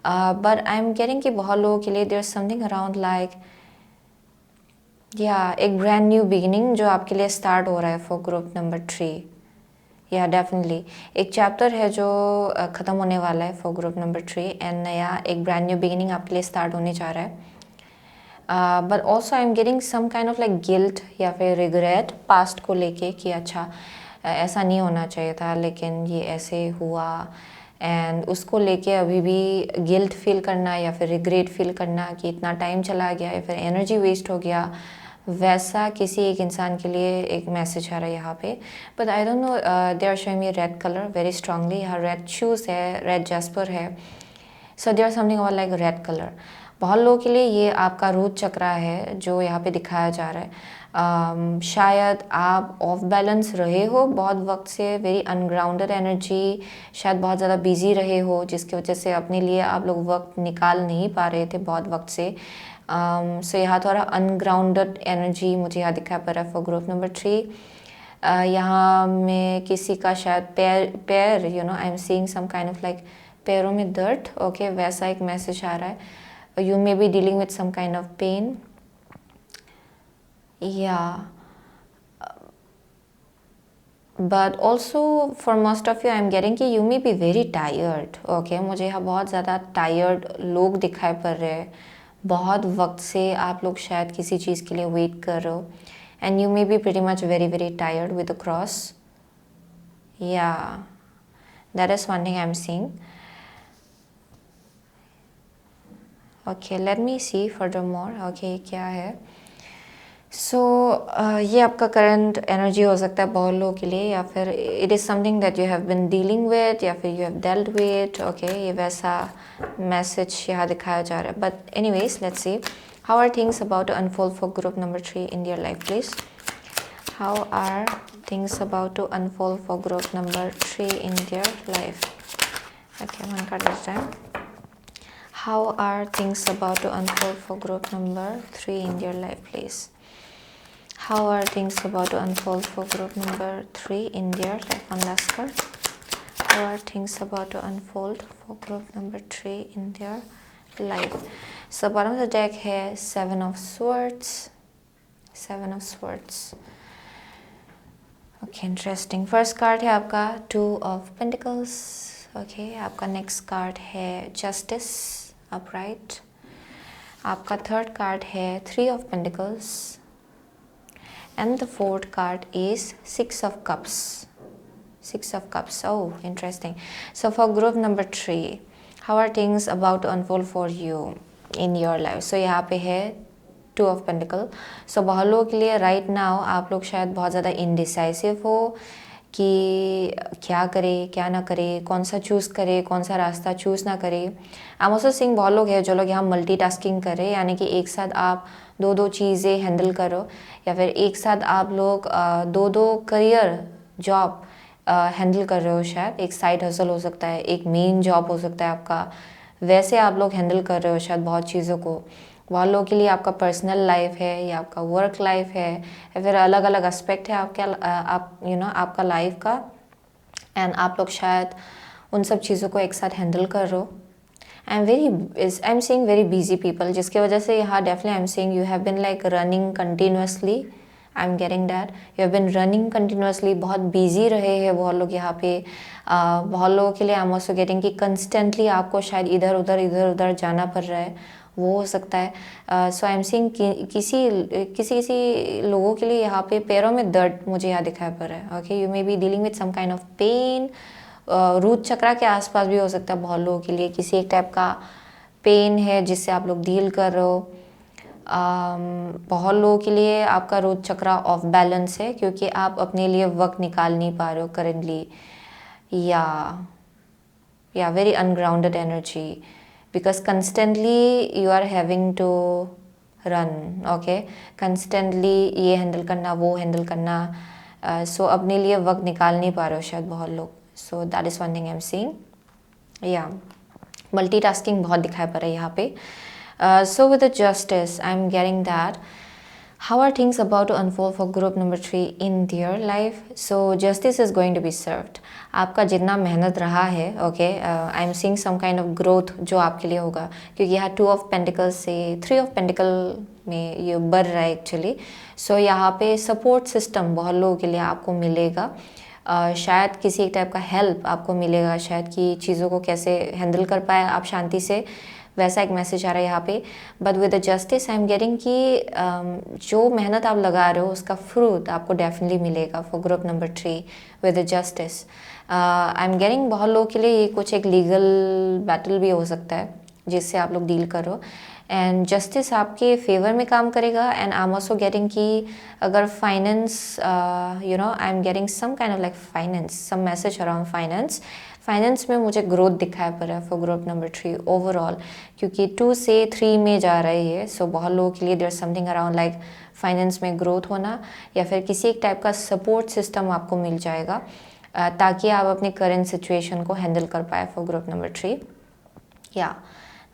बट आई एम गेटिंग कि बहुत लोगों के लिए there is something around like या एक ब्रांड न्यू बिगिनिंग जो आपके लिए स्टार्ट हो रहा है फॉर ग्रुप नंबर 3. या डेफिनेटली एक चैप्टर है जो ख़त्म होने वाला है फॉर ग्रुप नंबर 3 एंड नया एक ब्रांड न्यू बिगिनिंग आपके लिए स्टार्ट होने जा रहा है. But also I am getting some kind of like guilt या फिर रिग्रेट पास्ट को लेके कि अच्छा ऐसा नहीं होना चाहिए था लेकिन ये ऐसे हुआ, एंड उसको लेके अभी भी गिल्ट फील करना या फिर रिग्रेट फील करना कि इतना टाइम चला गया या फिर एनर्जी वेस्ट हो गया. वैसा किसी एक इंसान के लिए एक मैसेज आ रहा है यहाँ पे. But I don't know, they are showing me red colour very strongly. यहाँ रेड शूज़ है, रेड जैस्पर है. So there something about like red colour. बहुत लोगों के लिए ये आपका रूट चक्र है जो यहाँ पे दिखाया जा रहा है. शायद आप ऑफ बैलेंस रहे हो बहुत वक्त से, वेरी अनग्राउंडेड एनर्जी, शायद बहुत ज़्यादा बिजी रहे हो जिसकी वजह से अपने लिए आप लोग वक्त निकाल नहीं पा रहे थे बहुत वक्त से. सो यहाँ थोड़ा अनग्राउंडेड एनर्जी मुझे यहाँ दिखाई पड़ रहा है फॉर ग्रुप नंबर 3. यहाँ में किसी का शायद पैर I am seeing some kind of like पैरों में दर्द. ओके, वैसा एक मैसेज आ रहा है. You may be dealing with some kind of pain. But also for most of you I am getting कि you may be very tired. Okay, मुझे यहाँ बहुत ज़्यादा टायर्ड लोग दिखाई पड़ रहे हैं. बहुत वक्त से आप लोग शायद किसी चीज़ के लिए वेट कर रहे हो and you may be pretty much very very tired with the cross. Yeah that is one thing I am seeing. Okay, let me see further more. Okay, क्या है? सो ये आपका करंट एनर्जी हो सकता है बहुत लोगों के लिए, या फिर it is something that you have been dealing with या फिर you have dealt with. Okay, ये वैसा मैसेज यहाँ दिखाया जा रहा है. But anyways let's see how are things about to unfold for group number 3 in your life please. How are things about to unfold for group number 3 in your life. Okay, one card this time. How are things about to unfold for group number 3 in your life, please? How are things about to unfold for group number 3 in their life? One last card. How are things about to unfold for group number 3 in their life? So bottom of the deck है Seven of Swords. Seven of Swords. Okay, interesting. First card है आपका Two of Pentacles. Okay, आपका next card है Justice, upright. आपका third card है Three of Pentacles. And the fourth card is Six of Cups. Six of Cups. Oh, interesting. So for group number 3, how are things about to unfold for you in your life? So यहाँ पे है Two of Pentacles. So बहुत लोगों के लिए right now आप लोग शायद बहुत ज़्यादा indecisive हो कि क्या करे क्या ना करे, कौन सा चूज़ करे, कौन सा रास्ता चूज़ ना करे. आई एम ऑल्सो सीइंग बहुत लोग हैं जो लोग यहाँ मल्टीटास्किंग कर रहे हैं, यानी कि एक साथ आप दो चीज़ें हैंडल करो, या फिर एक साथ आप लोग दो करियर जॉब हैंडल कर रहे हो शायद, एक साइड हसल हो सकता है, एक मेन जॉब हो सकता है आपका, वैसे आप लोग हैंडल कर रहे हो शायद बहुत चीज़ों को। बहुत लोगों के लिए आपका पर्सनल लाइफ है या आपका वर्क लाइफ है या फिर अलग अलग एस्पेक्ट है आपका लाइफ का, एंड आप लोग शायद उन सब चीज़ों को एक साथ हैंडल कर रहे हो। आई am seeing very busy people, जिसकी वजह से यहाँ definitely I am seeing you have been like running continuously. I am getting that you have been running continuously, बहुत बिजी रहे हैं बहुत लोग यहाँ पे। बहुत लोगों के लिए आई एम ऑल्सो गेटिंग कि कंस्टेंटली आपको शायद इधर उधर जाना पड़ रहा है, वो हो सकता है। सो आई एम सीइंग किसी किसी लोगों के लिए यहाँ पे पैरों में दर्द मुझे यहाँ दिखाई पड़ रहा है। Okay, you may be dealing with some kind of pain. Root chakra के आसपास भी हो सकता है बहुत लोगों के लिए किसी एक टाइप का पेन है जिससे आप लोग डील कर रहे हो। बहुत लोगों के लिए आपका रूट चक्रा ऑफ बैलेंस है क्योंकि आप अपने लिए वक्त निकाल नहीं पा रहे हो करेंटली, या very ungrounded energy, because constantly you are having to run. Okay, constantly ये हैंडल करना वो हैंडल करना, सो अपने लिए वक्त निकाल नहीं पा रहे हो शायद बहुत लोग। सो that is one thing I am seeing. Multitasking बहुत दिखाई पड़ रहा है यहाँ पे। So with the justice, I'm getting that. How are things about to unfold for group number 3 in their life? So justice is going to be served. आपका जितना मेहनत रहा है, okay, I'm seeing some kind of growth जो आपके लिए होगा, क्योंकि यहाँ 2 of Pentacles से 3 of Pentacles में ये बढ़ रहा है एक्चुअली। सो यहाँ पे सपोर्ट सिस्टम बहुत लोगों के लिए आपको मिलेगा। शायद किसी एक टाइप का हेल्प आपको मिलेगा शायद कि चीज़ों को कैसे हैंडल कर पाए आप शांति से, वैसा एक मैसेज आ रहा है यहाँ पे। But with the justice I am getting कि जो मेहनत आप लगा रहे हो उसका फ्रूट आपको डेफिनेटली मिलेगा for group number 3 with the justice. I am getting बहुत लोगों के लिए ये कुछ एक लीगल बैटल भी हो सकता है जिससे आप लोग डील करो, एंड जस्टिस आपके फेवर में काम करेगा। And I am also getting कि अगर finance I am getting some kind of like finance, some message around finance में मुझे ग्रोथ दिखाई पड़ रहा है फॉर ग्रुप नंबर 3 ओवरऑल, क्योंकि 2 से 3 में जा रही है। सो बहुत लोगों के लिए there something around like finance में ग्रोथ होना, या फिर किसी एक टाइप का सपोर्ट सिस्टम आपको मिल जाएगा ताकि आप अपने करेंट सिचुएशन को हैंडल कर पाए for group number 3।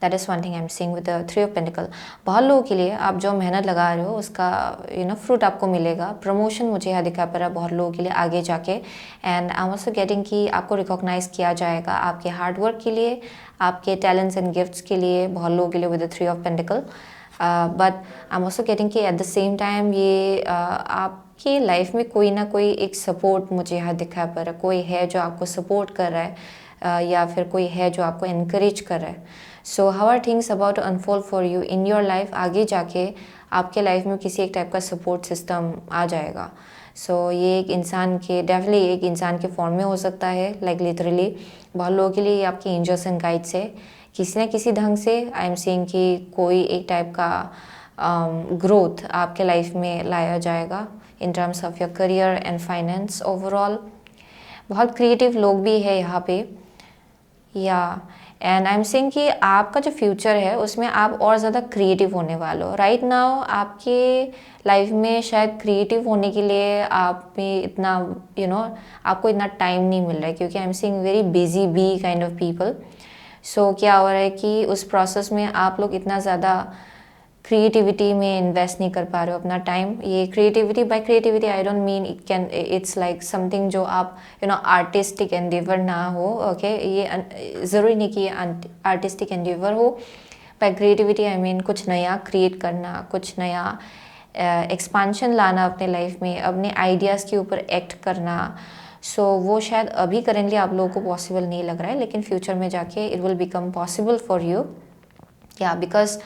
That is one thing I am seeing with the 3 of pentacle. बहुत लोगों के लिए आप जो मेहनत लगा रहे हो उसका फ्रूट आपको मिलेगा। प्रमोशन मुझे यहाँ दिखा पड़ रहा है बहुत लोगों के लिए आगे जाके, and I am also getting कि आपको रिकॉग्नाइज किया जाएगा आपके हार्ड वर्क के लिए, आपके टैलेंट्स एंड गिफ्ट्स के लिए बहुत लोगों के लिए with the 3 of pentacle. But I am also getting कि एट द सेम टाइम ये आपकी लाइफ में कोई ना कोई एक सपोर्ट मुझे यहाँ दिखा पड़ रहा है, कोई है जो आपको सपोर्ट कर रहा है या फिर कोई है जो आपको इनकरेज कर रहा है। So how are things about to unfold for you in your life? आगे जाके आपके लाइफ में किसी एक टाइप का सपोर्ट सिस्टम आ जाएगा। सो ये एक इंसान के डेफिनेटली एक इंसान के फॉर्म में हो सकता है, लाइक लिटरली बहुत लोगों के लिए आपके एंजल्स एंड गाइड्स है किसी न किसी ढंग से। आई एम सीइंग कि कोई एक टाइप का ग्रोथ आपके लाइफ में लाया जाएगा in terms of your career and finance overall. बहुत क्रिएटिव लोग भी है यहाँ पे, एंड आई एम सेइंग कि आपका जो फ्यूचर है उसमें आप और ज़्यादा क्रिएटिव होने वाले हो। राइट नाउ आपके लाइफ में शायद क्रिएटिव होने के लिए आप में इतना आपको इतना टाइम नहीं मिल रहा है, क्योंकि I am seeing very busy bee kind of people. So क्या हो रहा है कि उस प्रोसेस में आप लोग इतना ज़्यादा क्रिएटिविटी में इन्वेस्ट नहीं कर पा रहे हो अपना टाइम। ये creativity, by creativity I don't mean it's like something जो आप आर्टिस्टिक एंडेवर ना हो। ओके, ये ज़रूरी नहीं कि ये आर्टिस्टिक एंडेवर हो। बाय क्रिएटिविटी आई मीन कुछ नया क्रिएट करना, कुछ नया एक्सपांशन लाना अपने लाइफ में, अपने आइडियाज़ के ऊपर एक्ट करना। सो वो शायद अभी करेंटली आप लोगों को पॉसिबल नहीं लग रहा है, लेकिन फ्यूचर में जाके it will become possible for you, because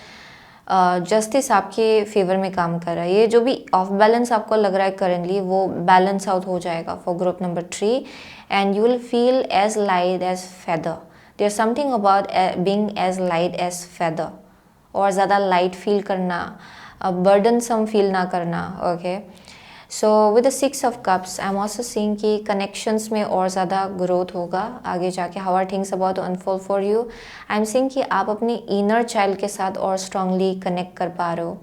justice आपके फेवर में काम कर रहा है। ये जो भी ऑफ बैलेंस आपको लग रहा है करेंटली वो बैलेंस आउट हो जाएगा for group number 3, and you will feel as light as feather. There something about being as light as feather, और ज़्यादा लाइट फील करना, बर्डन सम फील ना करना। Okay, so with the 6 of cups I am also seeing कि connections में और ज़्यादा growth होगा आगे जाके। How are things about to unfold for you? I am seeing कि आप अपनी इनर चाइल्ड के साथ और स्ट्रांगली कनेक्ट कर पा रहे हो।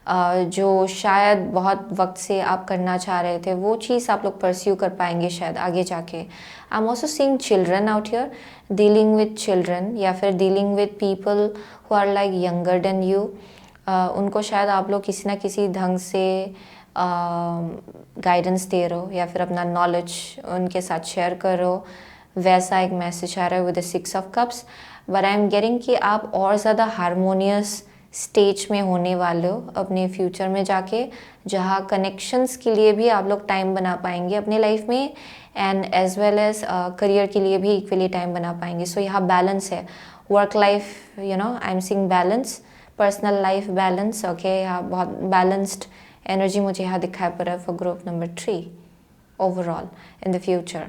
जो शायद बहुत वक्त से आप करना चाह रहे थे, वो चीज़ आप लोग परस्यू कर पाएंगे शायद आगे जाके। I am also seeing children out here, dealing with children या फिर dealing with people who are like younger than you. उनको शायद आप लोग किसी ना किसी ढंग से गाइडेंस दे रहे हो या फिर अपना नॉलेज उनके साथ शेयर कर रहे हो, वैसा एक मैसेज आ रहा है with the 6 of cups. But I am getting कि आप और ज़्यादा हारमोनियस स्टेज में होने वाले हो अपने फ्यूचर में जाके, जहाँ कनेक्शंस के लिए भी आप लोग टाइम बना पाएंगे अपने लाइफ में, and as well as career के लिए भी इक्वली टाइम बना पाएंगे। सो यहाँ बैलेंस है, work life, you know, I am seeing balance, personal life balance. Okay, यहाँ बहुत बैलेंस्ड एनर्जी मुझे यहाँ दिखाई पड़ रहा है for group number 3 overall in the future.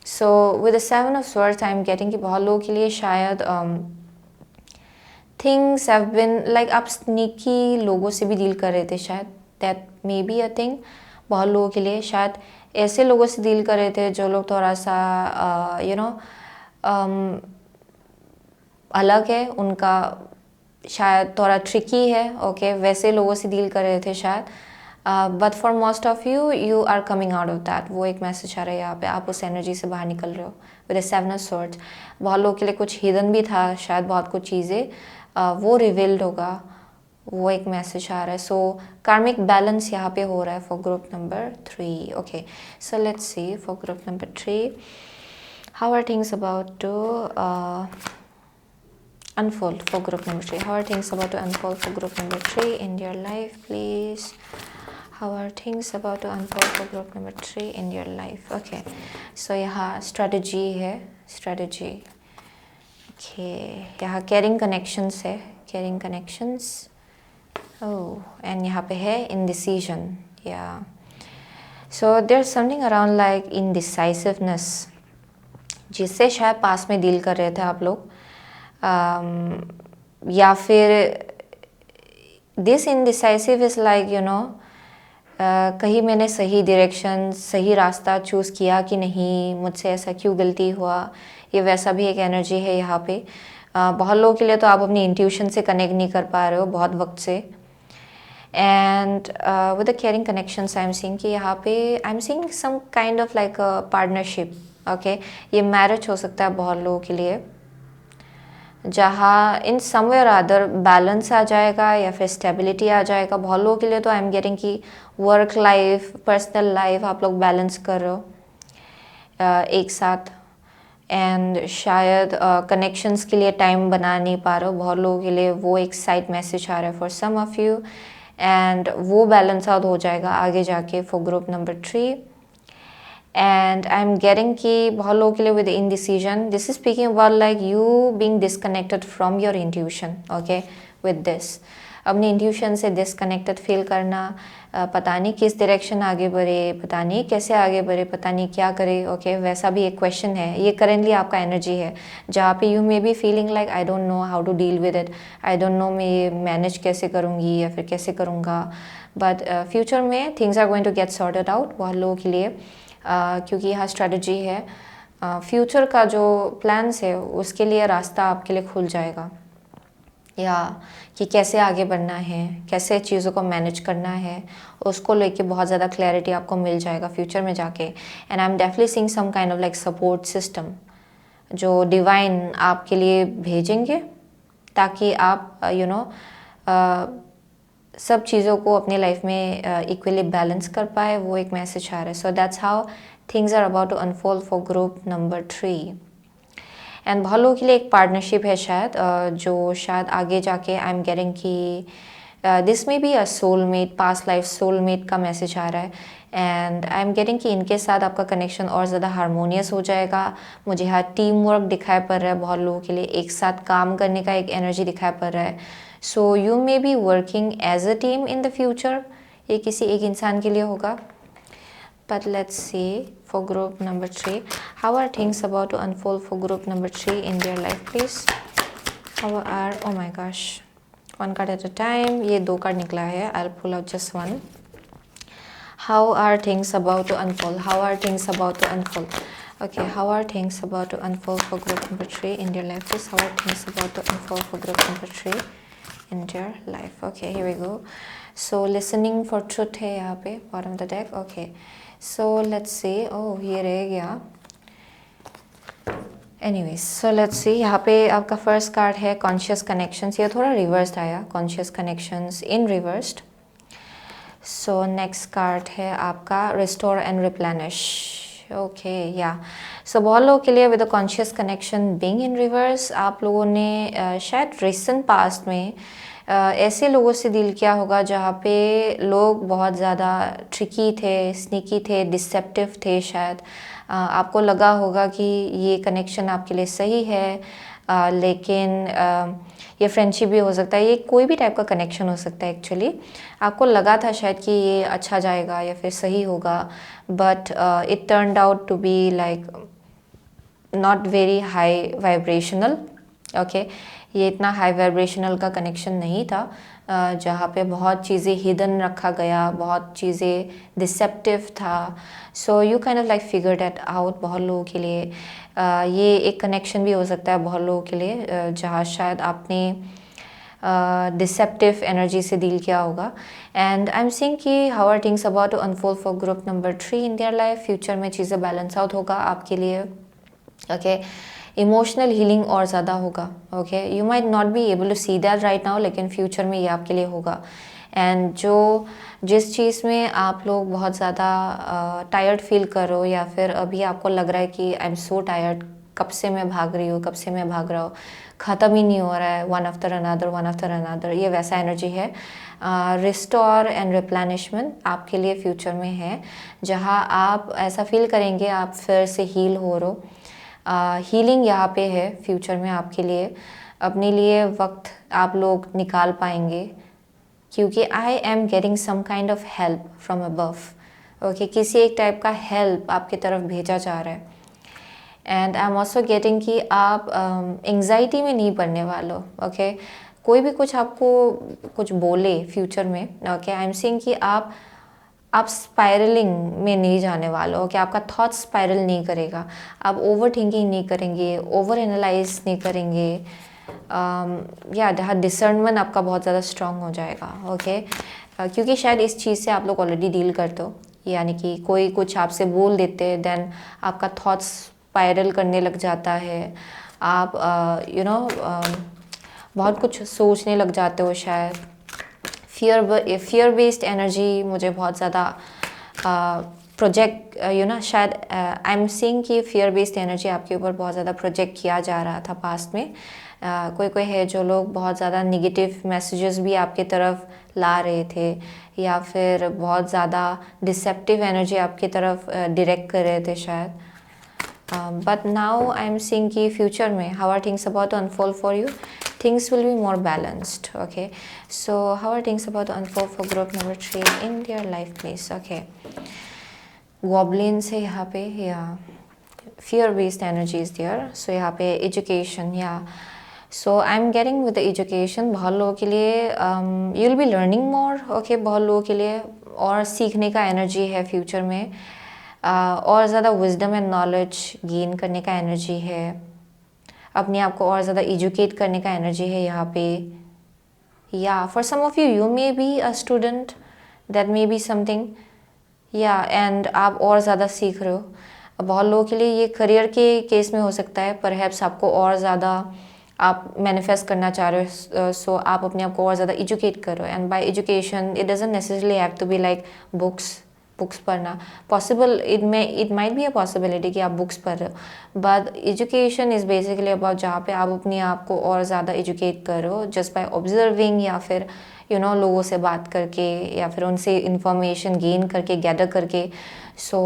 So with the 7 of swords I am getting कि बहुत लोगों के लिए शायद things have been like आप sneaky लोगों से भी डील कर रहे थे शायद, that may be a thing। बहुत लोगों के लिए शायद ऐसे लोगों से डील कर रहे थे जो लोग थोड़ा सा you know अलग है, उनका शायद थोड़ा ट्रिकी है। ओके, वैसे लोगों से डील कर रहे थे शायद, but for most of you, you are coming out of that. वो एक मैसेज आ रहा है यहाँ पे, आप उस एनर्जी से बाहर निकल रहे हो विद 7 ऑफ स्वॉर्ड्स। बहुत लोगों के लिए कुछ हिडन भी था शायद, बहुत कुछ चीज़ें वो रिवील्ड होगा, वो एक मैसेज आ रहा है। सो कार्मिक बैलेंस यहाँ पे हो रहा है for group number 3। Okay, so let's see for group number 3 how are things about to unfold for group number 3. How are things about to unfold for group number 3 in your life, please? How are things about to unfold for group number 3 in your life? Okay, so यहाँ strategy है, strategy। Okay, यहाँ caring connections है, caring connections। Oh, and यहाँ पे है indecision। Yeah, so there's something around like indecisiveness, जिससे शायद पास में डील कर रहे थे आप लोग, या फिर this indecisive is like you no, कहीं मैंने सही डायरेक्शन, सही रास्ता चूज़ किया कि नहीं, मुझसे ऐसा क्यों गलती हुआ, ये वैसा भी एक एनर्जी है यहाँ पे। बहुत लोगों के लिए तो आप अपनी इंट्यूशन से कनेक्ट नहीं कर पा रहे हो बहुत वक्त से। And with the caring connections I am seeing कि यहाँ पे I am seeing some kind of like a partnership. Okay, ये मैरिज हो सकता है बहुत लोगों के लिए, जहाँ इन समवेयर अदर बैलेंस आ जाएगा या फिर स्टेबिलिटी आ जाएगा। बहुत लोगों के लिए तो आई एम गेटिंग कि वर्क लाइफ, पर्सनल लाइफ आप लोग बैलेंस कर रहे हो एक साथ, एंड शायद कनेक्शंस के लिए टाइम बना नहीं पा रहे हो बहुत लोगों के लिए, वो एक साइड मैसेज आ रहा है for some of you, and वो बैलेंस आउट हो जाएगा आगे जाके for group number 3। And I'm getting कि बहुत लोगों के लिए with indecision, this is speaking about like you being disconnected from your intuition। okay, with this अपनी intuition से disconnected feel करना, पता नहीं किस direction आगे बढ़े, पता नहीं कैसे आगे बढ़े, पता नहीं क्या करे। okay, वैसा भी एक question है, ये currently आपका energy है, जहाँ पे you may be feeling like I don't know how to deal with it, I don't know मैं ये manage कैसे करूँगी या फिर कैसे करूँगा, but future में things are going to get sorted out बहुत लोगों के लिए। क्योंकि यहाँ स्ट्रेटजी है, फ्यूचर का जो प्लान्स है उसके लिए रास्ता आपके लिए खुल जाएगा, या कि कैसे आगे बढ़ना है, कैसे चीज़ों को मैनेज करना है, उसको लेके बहुत ज़्यादा क्लैरिटी आपको मिल जाएगा फ्यूचर में जाके। And I am definitely seeing some kind of like support system जो डिवाइन आपके लिए भेजेंगे, ताकि आप यू नो सब चीज़ों को अपनी लाइफ में इक्वली बैलेंस कर पाए, वो एक मैसेज आ रहा है। So that's how things are about to unfold for group number 3। And बहुत लोगों के लिए एक पार्टनरशिप है शायद, जो शायद आगे जाके आई एम गेटिंग कि दिस में भी अ सोलमेट, पास्ट लाइफ सोलमेट का मैसेज आ रहा है। एंड आई एम गेटिंग कि इनके साथ आपका कनेक्शन और ज़्यादा हारमोनियस हो जाएगा। मुझे यहाँ टीम वर्क दिखाई पड़ रहा है, बहुत लोगों के लिए एक साथ काम करने का एक एनर्जी दिखाई पड़ रहा है। So you may be working as a team in the future, ये किसी एक इंसान के लिए होगा। But let's see for group number 3, how are things about to unfold for group number 3 in their life, please? How are, oh my gosh, one card at a time, ये 2 card निकला है, I'll pull out just one. How are things about to unfold? How are things about to unfold? Okay, how are things about to unfold for group number 3 in their life, please? How are things about to unfold for group number 3 in their life. Okay, here we go. So listening for truth है यहाँ पे bottom of the deck. Okay, so let's see. Oh, ये रह गया. Anyways, so let's see. यहाँ पे आपका first card है कॉन्शियस कनेक्शंस. ये थोड़ा रिवर्स्ड आया, कॉन्शियस कनेक्शंस इन रिवर्स्ड. सो नेक्स्ट कार्ड है आपका रिस्टोर एंड रिप्लेनिश. ओके या सो बहुत लोगों के लिए with the conscious connection being in reverse, आप लोगों ने शायद रिसेंट पास्ट में ऐसे लोगों से डील किया होगा जहाँ पे लोग बहुत ज़्यादा ट्रिकी थे, स्नीकी थे, डिसेप्टिव थे. शायद आपको लगा होगा कि ये कनेक्शन आपके लिए सही है, लेकिन ये फ्रेंडशिप भी हो सकता है, ये कोई भी टाइप का कनेक्शन हो सकता है. एक्चुअली आपको लगा था शायद कि ये अच्छा जाएगा या फिर सही होगा, but it turned out to be like not very high vibrational. Okay, ये इतना हाई वाइब्रेशनल का कनेक्शन नहीं था, जहाँ पे बहुत चीज़ें हिडन रखा गया, बहुत चीज़ें डिसेप्टिव था. So you kind of like figure that out. बहुत लोगों के लिए ये एक कनेक्शन भी हो सकता है, बहुत लोगों के लिए जहाँ शायद आपने डिसेप्टिव एनर्जी से डील किया होगा. एंड आई एम सीइंग कि how are things about to unfold for group number 3 in their life. Future में चीज़ें बैलेंस आउट होगा आपके लिए. ओके, इमोशनल हीलिंग और ज़्यादा होगा. Okay, you might not be able to see that right now, लेकिन फ्यूचर में ये आपके लिए होगा. एंड जिस चीज़ में आप लोग बहुत ज़्यादा टायर्ड फील कर रहे हो, या फिर अभी आपको लग रहा है कि आई एम सो टायर्ड, कब से मैं भाग रही हूँ, कब से मैं भाग रहा हूँ, ख़त्म ही नहीं हो रहा है, वन आफ्टर अनदर, ये वैसा एनर्जी है. रिस्टोर एंड रिप्लेनिशमेंट आपके लिए फ्यूचर में है, जहाँ आप ऐसा फील करेंगे आप फिर से हील हो रहे हो. हीलिंग यहाँ पे है फ्यूचर में आपके लिए. अपने लिए वक्त आप लोग निकाल पाएंगे, क्योंकि I am getting some kind of help from above. Okay, किसी एक टाइप का हेल्प आपकी तरफ भेजा जा रहा है. And I am also getting कि आप एंग्जाइटी में नहीं पड़ने वाले हो. ओके, कोई भी कुछ आपको कुछ बोले फ्यूचर में, ओके, आई एम सीइंग कि आप स्पायरलिंग में नहीं जाने वाले हो. कि आपका थॉट स्पायरल नहीं करेगा, आप ओवर थिंकिंग नहीं करेंगे, ओवर एनालाइज नहीं करेंगे. या डिसर्नमेंट आपका बहुत ज़्यादा स्ट्रांग हो जाएगा. ओके, क्योंकि शायद इस चीज़ से आप लोग ऑलरेडी डील करते हो, यानी कि कोई कुछ आपसे बोल देते हैं, देन आपका थॉट्स स्पायरल करने लग जाता है. आप बहुत कुछ सोचने लग जाते हो. शायद फियर बेस्ड एनर्जी मुझे बहुत ज़्यादा प्रोजेक्ट शायद आई एम सीइंग कि फियर बेस्ड एनर्जी आपके ऊपर बहुत ज़्यादा प्रोजेक्ट किया जा रहा था पास्ट में. कोई है जो लोग बहुत ज़्यादा निगेटिव मैसेजेस भी आपके तरफ ला रहे थे, या फिर बहुत ज़्यादा डिसेप्टिव एनर्जी आपकी तरफ डायरेक्ट कर रहे थे शायद. But now I am seeing कि फ्यूचर में how are things about to unfold for you. Things will be more balanced. Okay, so how are things about to unfold for group number 3 in their life, please? Okay, goblins है यहाँ पे, या fear based energy is there. So यहाँ पे education, yeah, so I'm getting with the education. बहुत लोगों के लिए you'll be learning more. Okay, बहुत लोगों के लिए और सीखने का एनर्जी है फ्यूचर में, और ज़्यादा विजडम एंड नॉलेज गेन करने का एनर्जी है. अपने आप को और ज़्यादा एजुकेट करने का एनर्जी है यहाँ पे. या for some of you may be a student, that may be something, या एंड आप और ज़्यादा सीख रहे हो. बहुत लोगों के लिए ये करियर के केस में हो सकता है, परहैप्स आपको और ज़्यादा आप मैनिफेस्ट करना चाह रहे हो. सो आप अपने आप को और ज़्यादा एजुकेट करो. And by education it doesn't necessarily have to be like books पढ़ना. Possible it might be a possibility कि आप बुक्स पढ़ रहे हो, but education is basically about जहाँ पे आप अपने आप को और ज़्यादा एजुकेट करो जस्ट बाय ऑब्जर्विंग, या फिर लोगों से बात करके, या फिर उनसे इंफॉर्मेशन गेन करके, गैदर करके. So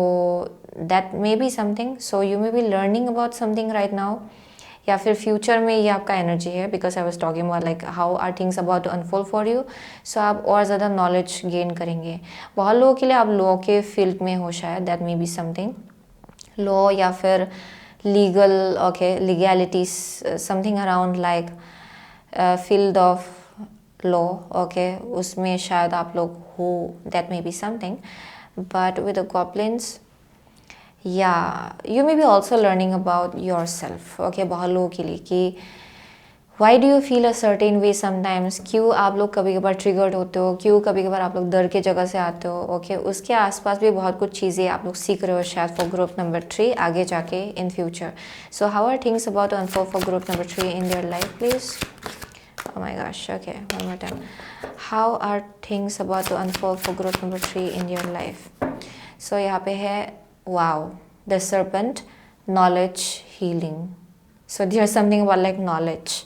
that may be something. So you may be learning about something right now, या फिर फ्यूचर में ये आपका एनर्जी है. Because I was talking about like how are things about to unfold for you. So आप और ज़्यादा knowledge gain करेंगे. बहुत लोगों के लिए आप लॉ के फील्ड में हो शायद, that may be something. Law या फिर legal, okay, legalities, something around like field of law. Okay, उसमें शायद आप लोग हो, that may be something. But with the goblins, yeah, you may be also learning about yourself. Okay, बहुत लोगों के लिए कि why do you feel a certain way sometimes, क्यों आप लोग कभी कभार ट्रिगर्ड होते हो, क्यों कभी कभार आप लोग डर के जगह से आते हो। ओके उसके आसपास भी बहुत कुछ चीज़ें आप लोग सीख रहे हो शायद फॉर ग्रुप नंबर 3 आगे जाके in future. So how are things about unfold for group number 3 in your life please. Oh my gosh, okay, one more time. How are things about to unfold for group number 3 in your life? So यहाँ पे है wow, the serpent, knowledge, healing. So there's something about like knowledge.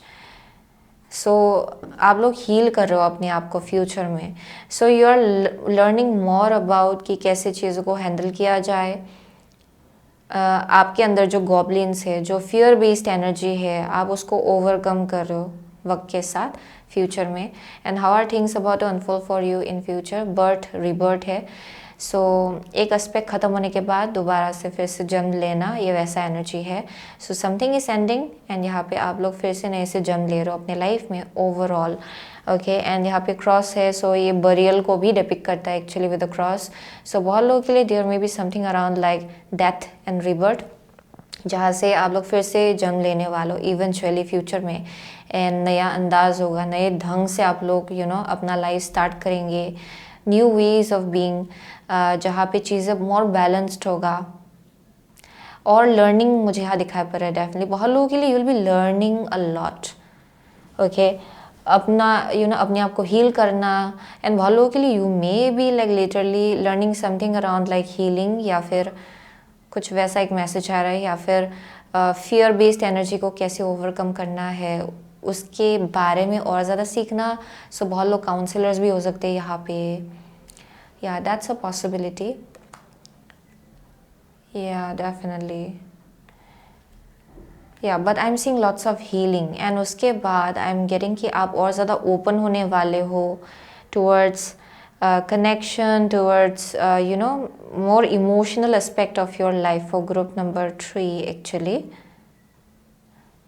So आप लोग heal कर रहे हो अपने आप को फ्यूचर में। So you are learning more about कि कैसे चीज़ों को हैंडल किया जाए। आपके अंदर जो गॉबलिन्स है, जो फियर बेस्ड एनर्जी है, आप उसको ओवरकम कर रहे हो वक्त के साथ फ्यूचर में। And how are things about to unfold for you in future, birth rebirth है। सो एक एस्पेक्ट ख़त्म होने के बाद दोबारा से फिर से जन्म लेना, ये वैसा एनर्जी है। So something is ending and यहाँ पे आप लोग फिर से नए से जन्म ले रहे हो अपने लाइफ में ओवरऑल। ओके एंड यहाँ पे क्रॉस है, सो ये बरियल को भी डिपिक्ट करता है actually with the cross. So बहुत लोगों के लिए there may be something around like death and rebirth, जहाँ से आप लोग फिर से जन्म लेने वालों इवेंचुअली फ्यूचर में। एंड नया अंदाज होगा, नए ढंग से आप लोग अपना लाइफ स्टार्ट करेंगे, न्यू वेज ऑफ बीइंग, जहाँ पे चीज़ें मोर बैलेंस्ड होगा। और लर्निंग मुझे यहाँ दिखाई पड़ रहा है डेफिनेटली बहुत लोगों के लिए, you will be learning a lot. Okay अपना अपने आप को हील करना। एंड बहुत लोगों के लिए you may be like literally learning something around like healing, या फिर कुछ वैसा एक मैसेज आ रहा है, या फिर फियर बेस्ड एनर्जी को कैसे ओवरकम करना है उसके बारे में और ज़्यादा सीखना। सो बहुत लोग काउंसलर्स भी हो सकते हैं यहाँ पे, या दैट्स अ पॉसिबिलिटी, या डेफिनेटली, या but I am seeing lots of healing. And उसके बाद आई एम गेटिंग कि आप और ज़्यादा ओपन होने वाले हो towards connection, towards more emotional aspect of your life for group number 3 actually,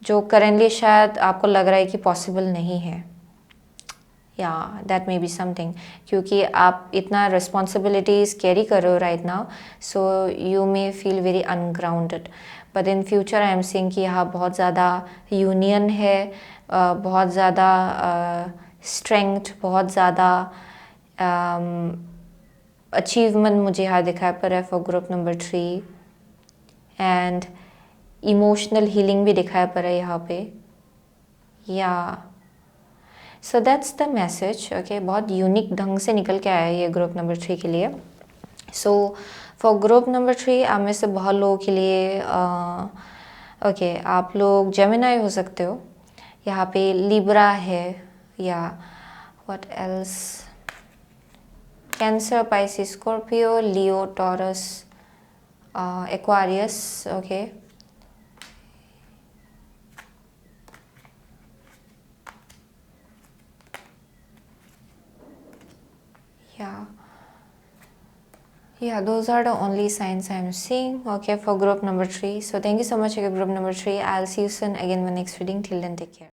जो करेंटली शायद आपको लग रहा है कि पॉसिबल नहीं है। या दैट मे बी समथिंग, क्योंकि आप इतना रिस्पॉन्सिबिलिटीज़ कैरी कर रहे हो right now, so you may feel very ungrounded. But in future I am seeing कि यहाँ बहुत ज़्यादा यूनियन है, बहुत ज़्यादा स्ट्रेंथ, बहुत ज़्यादा अचीवमेंट मुझे यहाँ दिखाई पड़ रहा है for group number 3। And emotional healing भी दिखाई पड़ रहा है यहाँ पे। या so that's the message. Okay बहुत यूनिक ढंग से निकल के आया है ये ग्रुप नंबर 3 के लिए। सो फॉर ग्रुप नंबर 3 आप में से बहुत लोगों के लिए ओके आप लोग जेमिनाई हो सकते हो, यहाँ पे लिब्रा है, या what else, cancer, Pisces, Scorpio, Leo, taurus, Aquarius. Okay yeah those are the only signs I am seeing, okay, for group number 3. So thank you so much, group number 3. I'll see you soon again in my next reading. Till then, take care.